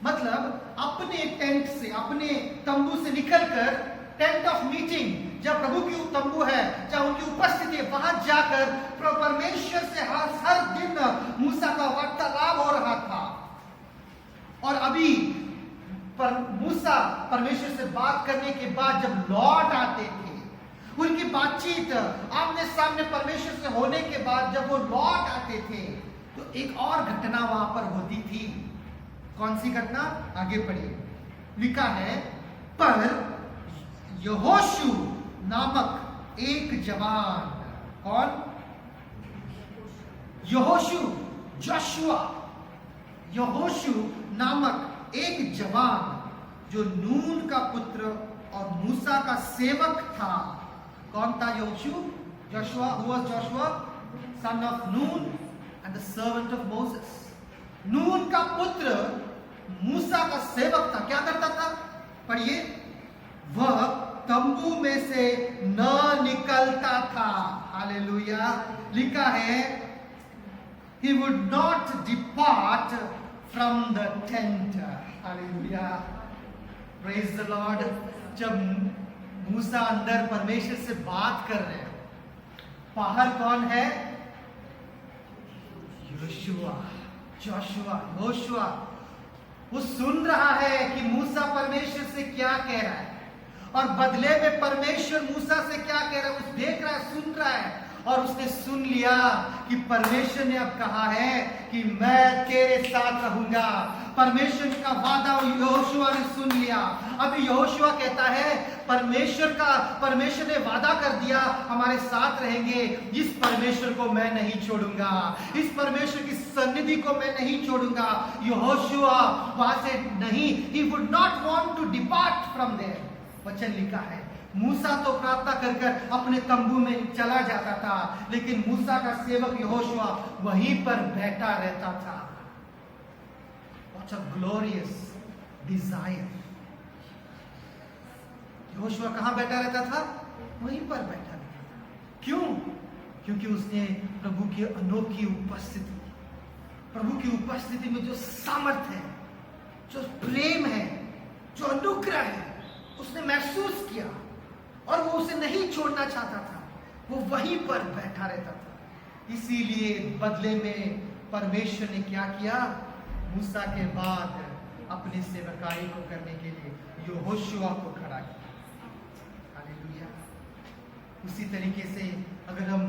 मतलब अपने टेंट से, अपने तंबू से निकलकर टेंट ऑफ मीटिंग, जब प्रभु की तंबू है, जब उनकी उपस्थिति है, वहां जाकर परमेश्वर से हर दिन मूसा का वार्तालाप हो रहा था। और अभी मूसा परमेश्वर से बात करने के बाद जब लौट आते थे, उनकी बातचीत आमने सामने परमेश्वर से होने के बाद जब वो लौट आते थे, तो एक और घटना वहां पर होती थी। कौन सी घटना? आगे पढ़िए, लिखा है, पर यहोशू नामक एक जवान, कौन? यहोशू नामक एक जवान जो नून का पुत्र और मूसा का सेवक था। कौन था यहोशू? Joshua, who was Joshua? Son of Nun and the servant of Moses. नून का पुत्र मूसा का सेवक था। क्या करता था? पढ़िए, वह तंबू में से न निकलता था। हालेलुया। लिखा है, he would not depart from the tent. Hallelujah, praise the Lord। जब मूसा अंदर परमेश्वर से बात कर रहे हैं, बाहर कौन है? योशुआ। वो सुन रहा है कि मूसा परमेश्वर से क्या कह रहा है, और बदले में परमेश्वर मूसा से क्या कह रहा है, उस देख रहा है, सुन रहा है। और उसने सुन लिया कि परमेश्वर ने अब कहा है कि मैं तेरे साथ रहूंगा। परमेश्वर का वादा यहोशुआ ने सुन लिया। अभी यहोशुआ कहता है, परमेश्वर ने वादा कर दिया हमारे साथ रहेंगे। इस परमेश्वर को मैं नहीं छोड़ूंगा, इस परमेश्वर की सन्निधि को मैं नहीं छोड़ूंगा। यहोशुआ वहां से नहीं, he would not want to depart from there। वचन लिखा है, मूसा तो प्रार्थना कर कर अपने तंबू में चला जाता था, लेकिन मूसा का सेवक यहोशुआ वहीं पर बैठा रहता था। What a glorious desire। Yehoshua कहां बैठा रहता था? वहीं पर बैठा रहता था। क्यों? क्योंकि उसने प्रभु की अनोखी उपस्थिति, प्रभु की उपस्थिति में जो सामर्थ्य है, जो प्रेम है, जो अनुग्रह है, उसने महसूस किया और वो उसे नहीं छोड़ना चाहता था। वो वहीं पर बैठा रहता था। इसीलिए बदले में परमेश्वर ने क्या किया? मूसा के बाद अपनी सेवकाई को करने के लिए यहोशुआ को खड़ा किया। हालेलुया। उसी तरीके से अगर हम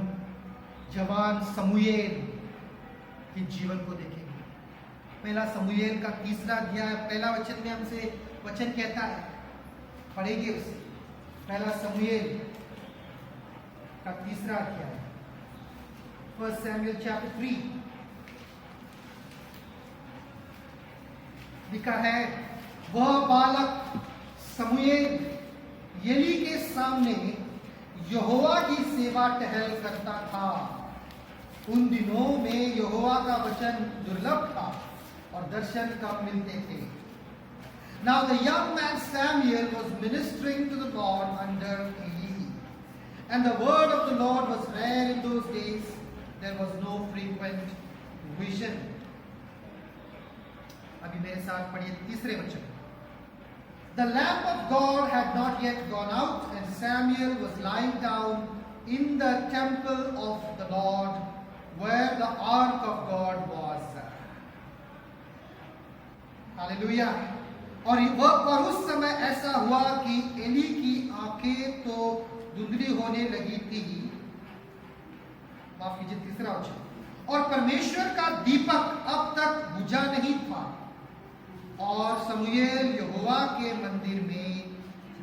जवान समूएल के जीवन को देखेंगे, पहला समूएल का 3 अध्याय पहला वचन में हमसे वचन कहता है, पढ़ेंगे उसे। पहला समूएल का 3 अध्याय, 1 Samuel chapter 3। लिखा है, वह बालक समूएल एली के सामने यहोवा की सेवा टहल करता था। उन दिनों में यहोवा का वचन दुर्लभ था और दर्शन कम मिलते थे। Now the young man Samuel was ministering to the Lord under Eli, and the word of the Lord was rare in those days. There was no frequent vision. अभी मेरे साथ पढ़िए 3 वचन। The lamp of God had not yet gone out, and Samuel was lying down in the temple of the Lord, where the ark of God was. Hallelujah। और उस समय ऐसा हुआ कि एली की आंखें तो धुंधली होने लगी थी। माफ कीजिए 3 वचन। और परमेश्वर का दीपक अब तक बुझा नहीं था, और समूएल यहोवा के मंदिर में,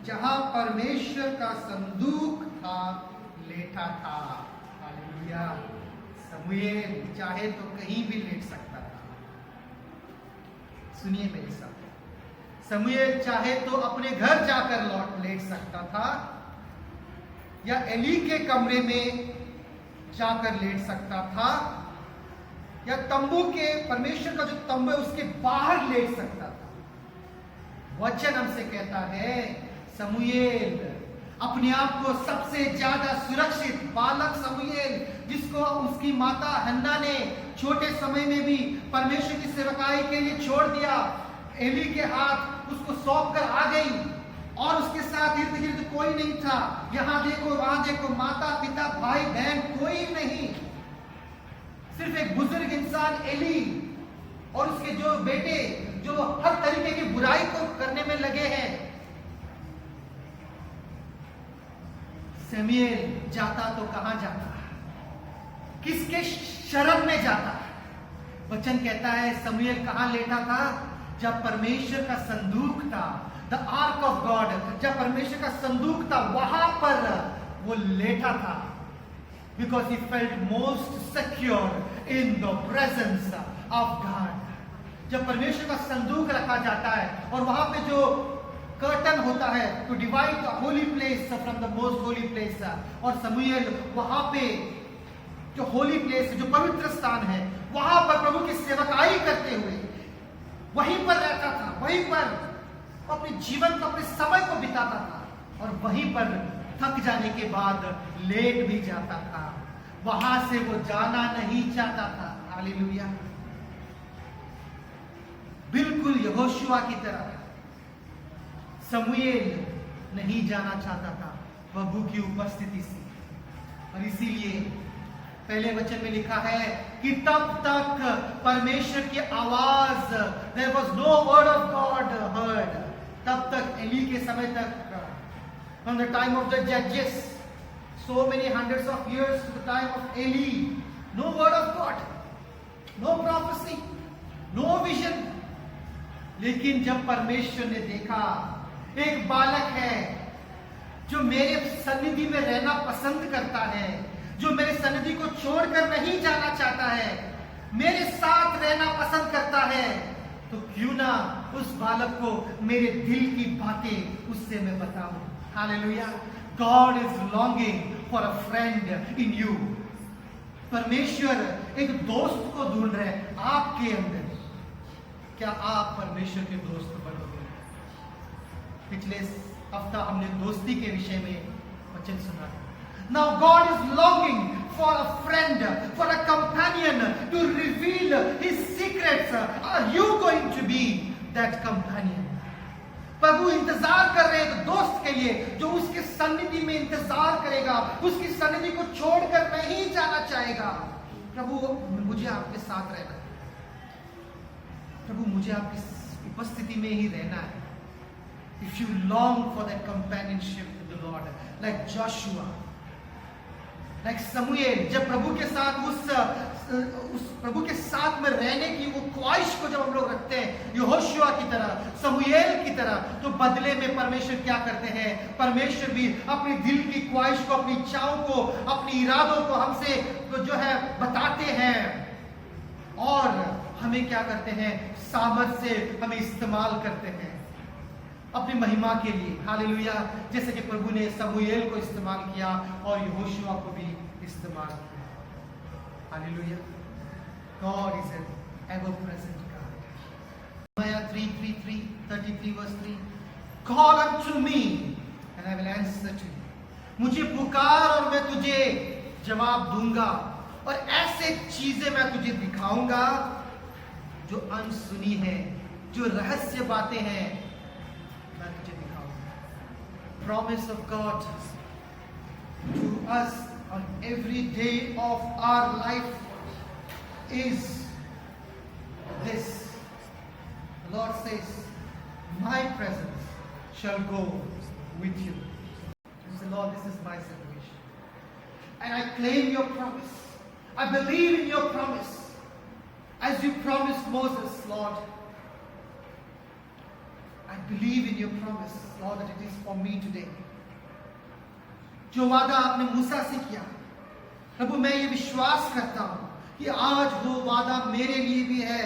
जहां परमेश्वर का संदूक था, लेटा था। हालेलुया। समूएल चाहे तो कहीं भी लेट सकता था। सुनिए मेरे साथ, समूएल चाहे तो अपने घर जाकर लेट सकता था, या एली के कमरे में जाकर लेट सकता था, या तंबू के, परमेश्वर का जो तंबू है उसके बाहर लेट सकता था। वचन हमसे कहता है, समूएल अपने आप को सबसे ज्यादा सुरक्षित बालक समूएल, जिसको उसकी माता हन्ना ने छोटे समय में भी परमेश्वर की सेवकाई के लिए छोड़ दिया, एली के हाथ उसको सौंप कर आ गई, और उसके साथ इर्द गिर्द कोई नहीं था। यहां देखो, वहां देखो, माता पिता भाई बहन कोई नहीं, सिर्फ एक बुजुर्ग इंसान एली और उसके जो बेटे जो हर तरीके की बुराई को करने में लगे हैं। समूएल जाता तो कहां जाता? किसके शरण में जाता? वचन कहता है समूएल कहां लेटा था? जब परमेश्वर का संदूक था, द आर्क ऑफ गॉड, जब परमेश्वर का संदूक था वहां पर वो लेटा था, because he felt most secure in the presence of God. जब परमेश्वर का संदूक रखा जाता है और वहां पे जो कर्टन होता है to divide the holy place from the most holy place, और समूएल वहां पे जो होली प्लेस, जो पवित्र स्थान है, वहां पर प्रभु की सेवकाई करते हुए वहीं पर रहता था, वहीं पर अपने जीवन को, अपने समय को बिताता था, और वहीं पर थक जाने के बाद लेट भी जाता था। वहां से वो जाना नहीं चाहता था। हालेलुया। बिल्कुल यहोशुआ की तरह समूएल नहीं जाना चाहता था प्रभु की उपस्थिति से, और इसीलिए पहले वचन में लिखा है कि तब तक परमेश्वर की आवाज, there was no word of God heard, तब तक एली के समय तक, from the time of the judges, so many hundreds of years to the time of Eli, no word of God, no prophecy, no vision। लेकिन जब परमेश्वर ने देखा एक बालक है जो मेरे सन्निधि में रहना पसंद करता है, जो मेरे सन्निधि को छोड़कर नहीं जाना चाहता है, मेरे साथ रहना पसंद करता है, तो क्यों ना उस बालक को मेरे दिल की बातें उससे मैं बताऊं। Hallelujah. God is longing for a friend in you. परमेश्वर एक दोस्त को ढूंढ रहे हैं आपके अंदर। क्या आप परमेश्वर के दोस्त बनोगे? पिछले हफ्ता हमने दोस्ती के विषय में वचन सुना। Now God is longing for a friend, for a companion to reveal His secrets. Are you going to be that companion? प्रभु इंतजार कर रहे हैं दोस्त के लिए जो उसके सन्निधि में इंतजार करेगा, उसकी सन्निधि को छोड़कर नहीं जाना चाहेगा। प्रभु मुझे आपके साथ रहना है, प्रभु मुझे आपकी उपस्थिति में ही रहना है। If you long for that companionship with the Lord, like Joshua, like Samuel, जब प्रभु के साथ उस प्रभु के साथ में रहने की वो ख्वाहिश को जब हम लोग रखते हैं, यहोशुआ की तरह, समूएल की तरह, तो बदले में परमेश्वर क्या करते हैं? परमेश्वर भी अपनी दिल की ख्वाहिश को, अपनी इच्छाओं को, अपनी इरादों को हमसे जो है बताते हैं, और हमें क्या करते हैं? सामर्थ से हमें इस्तेमाल करते हैं अपनी महिमा के लिए। हालेलुया। जैसे कि प्रभु ने समूएल को इस्तेमाल किया और यहोशुआ को भी इस्तेमाल किया। Hallelujah. God is an ever present God. Jeremiah 33 verse 3, call unto me and I will answer to you. मुझे पुकार और मैं तुझे जवाब दूंगा, और ऐसे चीजें मैं तुझे दिखाऊंगा जो अनसुनी है, जो रहस्य बातें हैं, मैं तुझे दिखाऊंगा। Promise of God to us on every day of our life is this. The Lord says, my presence shall go with you. You say, Lord, this is my situation, and I claim your promise. I believe in your promise. As you promised Moses, Lord, I believe in your promise, Lord, that it is for me today. जो वादा आपने मूसा से किया, प्रभु मैं ये विश्वास करता हूं कि आज वो वादा मेरे लिए भी है।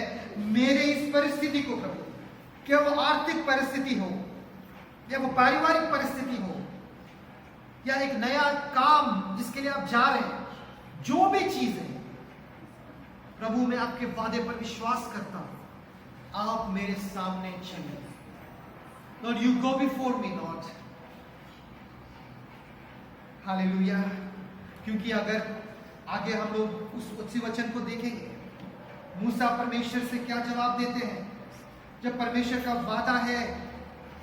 मेरे इस परिस्थिति को प्रभु, क्या वो आर्थिक परिस्थिति हो, या वो पारिवारिक परिस्थिति हो, या एक नया काम जिसके लिए आप जा रहे हैं, जो भी चीज है प्रभु, मैं आपके वादे पर विश्वास करता हूं। आप मेरे सामने चलिए। Lord, you go before me, Lord. Hallelujah. क्योंकि अगर आगे हम लोग उसी वचन को देखेंगे, मूसा परमेश्वर से क्या जवाब देते हैं? जब परमेश्वर का वादा है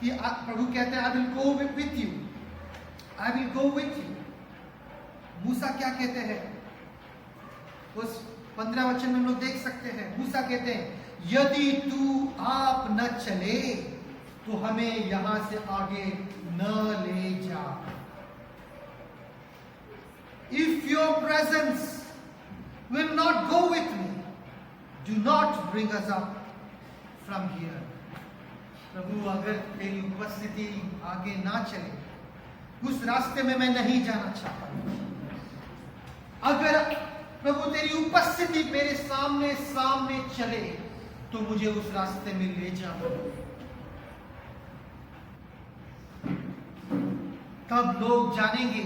कि प्रभु कहते हैं, I will go with you, I will go with you। मूसा क्या कहते हैं? उस 15 वचन में हम लोग देख सकते हैं, मूसा कहते हैं, यदि तू आप न चले तो हमें यहां से आगे न ले जा। If your presence will not go with me, Do not bring us up from here. प्रभु अगर तेरी उपस्थिति आगे ना चले, उस रास्ते में मैं नहीं जाना चाहता। अगर प्रभु तेरी उपस्थिति मेरे सामने सामने चले तो मुझे उस रास्ते में ले जाओ। तब लोग जानेंगे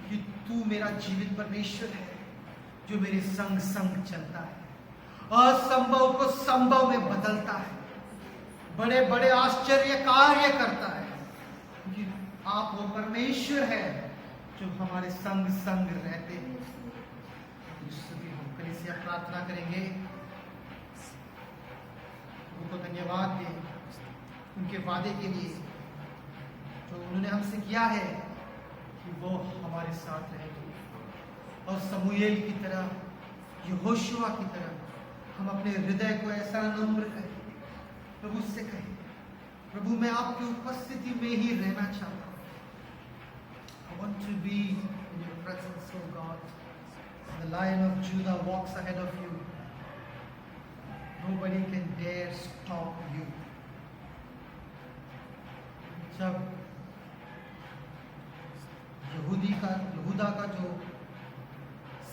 कि तू मेरा जीवित परमेश्वर है जो मेरे संग संग चलता है, असंभव को संभव में बदलता है, बड़े बड़े आश्चर्य कार्य करता है, क्योंकि आप वो परमेश्वर है जो हमारे संग संग रहते हैं। हम कलीसिया प्रार्थना करेंगे, उनको धन्यवाद दें उनके वादे के लिए जो उन्होंने हमसे किया है कि वो हमारे साथ रहेंगे, और समूएल की तरह, यहोशुआ की तरह हम अपने हृदय को ऐसा नम्र करें, प्रभु से कहें, प्रभु मैं आपकी उपस्थिति में ही रहना चाहता हूँ। I want to be in your presence, oh God. The Lion of Judah walks ahead of you. Nobody can dare stop you. जब यहूदा का जो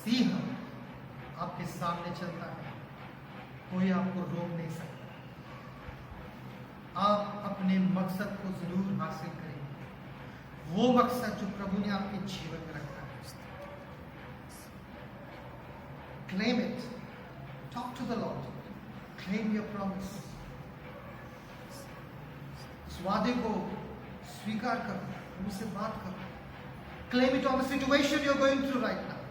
सिंह आपके सामने चलता है, कोई आपको रोक नहीं सकता। आप अपने मकसद को जरूर हासिल करेंगे, वो मकसद जो प्रभु ने आपके जीवन में रखा है। Claim it. Talk to the Lord. Claim your promise. इस वादे को स्वीकार करो, उनसे बात करो। Claim it on the situation you're going through right now.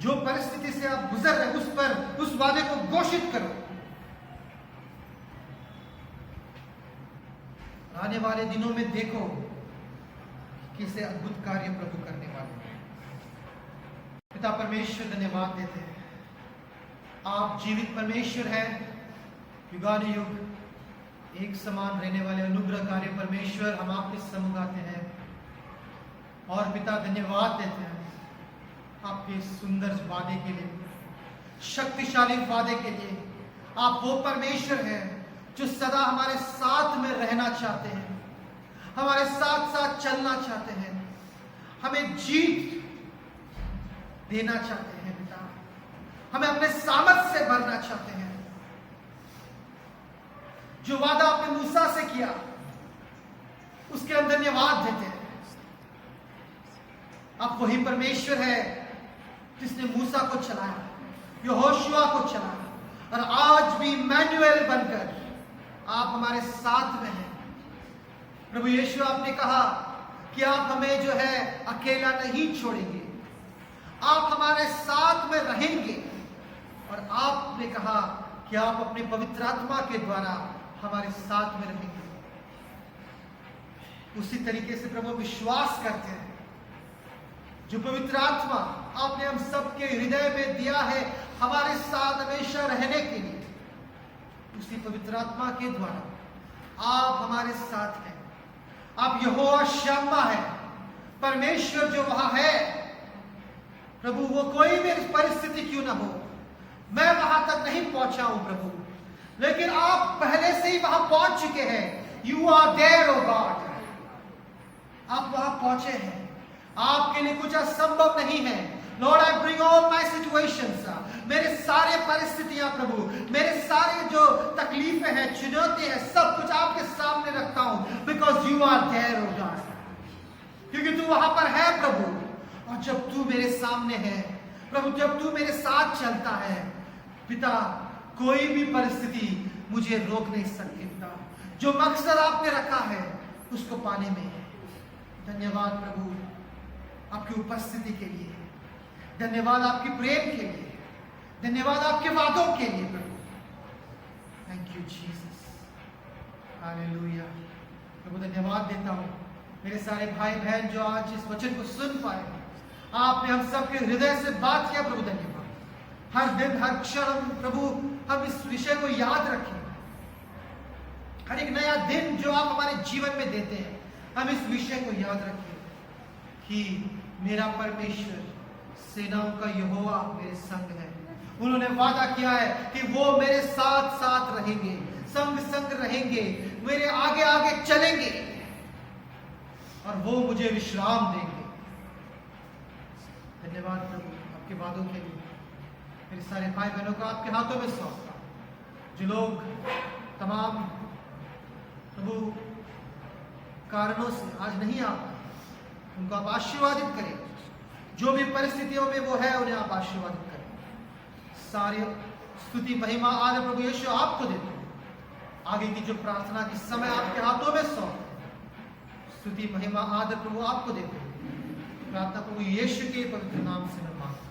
जो परिस्थिति से आप गुजर रहे उस पर उस वादे को घोषित करो। आने वाले दिनों में देखो किसे अद्भुत कार्य प्रभु करने वाले हैं। पिता परमेश्वर धन्यवाद देते हैं, आप जीवित परमेश्वर हैं, युगानुयुग एक समान रहने वाले अनुग्रहकारी परमेश्वर। हम आपके सम्मुख आते हैं और पिता धन्यवाद देते हैं आपके सुंदर वादे के लिए, शक्तिशाली वादे के लिए। आप वो परमेश्वर हैं जो सदा हमारे साथ में रहना चाहते हैं, हमारे साथ साथ चलना चाहते हैं, हमें जीत देना चाहते हैं पिता, हमें अपने सामर्थ से भरना चाहते हैं। जो वादा आपने मूसा से किया उसके हम धन्यवाद देते हैं। आप वही परमेश्वर है जिसने मूसा को चलाया, यहोशुआ को चलाया, और आज भी मैनुअल बनकर आप हमारे साथ में हैं। प्रभु यीशु, आपने कहा कि आप हमें जो है अकेला नहीं छोड़ेंगे, आप हमारे साथ में रहेंगे, और आपने कहा कि आप अपने पवित्र आत्मा के द्वारा हमारे साथ में रहेंगे। उसी तरीके से प्रभु विश्वास करते हैं, जो पवित्र आत्मा आपने हम सबके हृदय में दिया है हमारे साथ हमेशा रहने के लिए, उसी पवित्र आत्मा के द्वारा आप हमारे साथ हैं। आप यहोवा शम्मा है, परमेश्वर जो वहां है। प्रभु, वो कोई भी परिस्थिति क्यों ना हो, मैं वहां तक नहीं पहुंचा हूं प्रभु, लेकिन आप पहले से ही वहां पहुंच चुके हैं। You are there O God, आप वहां पहुंचे हैं। आपके लिए कुछ असंभव नहीं है। Lord, I bring all my situations, मेरे सारे परिस्थितियां प्रभु, मेरे सारे जो तकलीफें हैं, चुनौतियां हैं, सब कुछ आपके सामने रखता हूं, because you are there O God, क्योंकि तू वहां पर है प्रभु। और जब तू मेरे सामने है प्रभु, जब तू मेरे साथ चलता है पिता, कोई भी परिस्थिति मुझे रोक नहीं सकती पिता। जो मकसद आपने रखा है उसको पाने में है। धन्यवाद प्रभु आपकी उपस्थिति के लिए, धन्यवाद आपके प्रेम के लिए, धन्यवाद आपके वादों के लिए प्रभु। Thank you Jesus, hallelujah. प्रभु धन्यवाद देता हूँ मेरे सारे भाई बहन जो आज इस वचन को सुन पाए। आपने हम सबके हृदय से बात किया प्रभु, धन्यवाद। हर दिन हर क्षण प्रभु हम इस विषय को याद रखें। हर एक नया दिन जो आप हमारे जीवन में देते हैं, हम इस विषय को याद रखें कि मेरा परमेश्वर, सेनाओं का यहोवा मेरे संग है, उन्होंने वादा किया है कि वो मेरे साथ साथ रहेंगे, संग संग रहेंगे, मेरे आगे आगे चलेंगे और वो मुझे विश्राम देंगे। धन्यवाद प्रभु आपके वादों के लिए। मेरे सारे भाई बहनों को आपके हाथों में सौंपता हूं। जो लोग तमाम प्रभु कारणों से आज नहीं आ पाए, उनको आप आशीर्वादित करें। जो भी परिस्थितियों में वो है उन्हें आप आशीर्वादित करें। सारे स्तुति महिमा आदर प्रभु यीशु आपको देते हैं। आगे की जो प्रार्थना की समय आपके हाथों में सौंप, स्तुति महिमा आदर प्रभु आपको देते हैं। प्रार्थना प्रभु यीशु के पवित्र नाम से मैं मांगता हूं।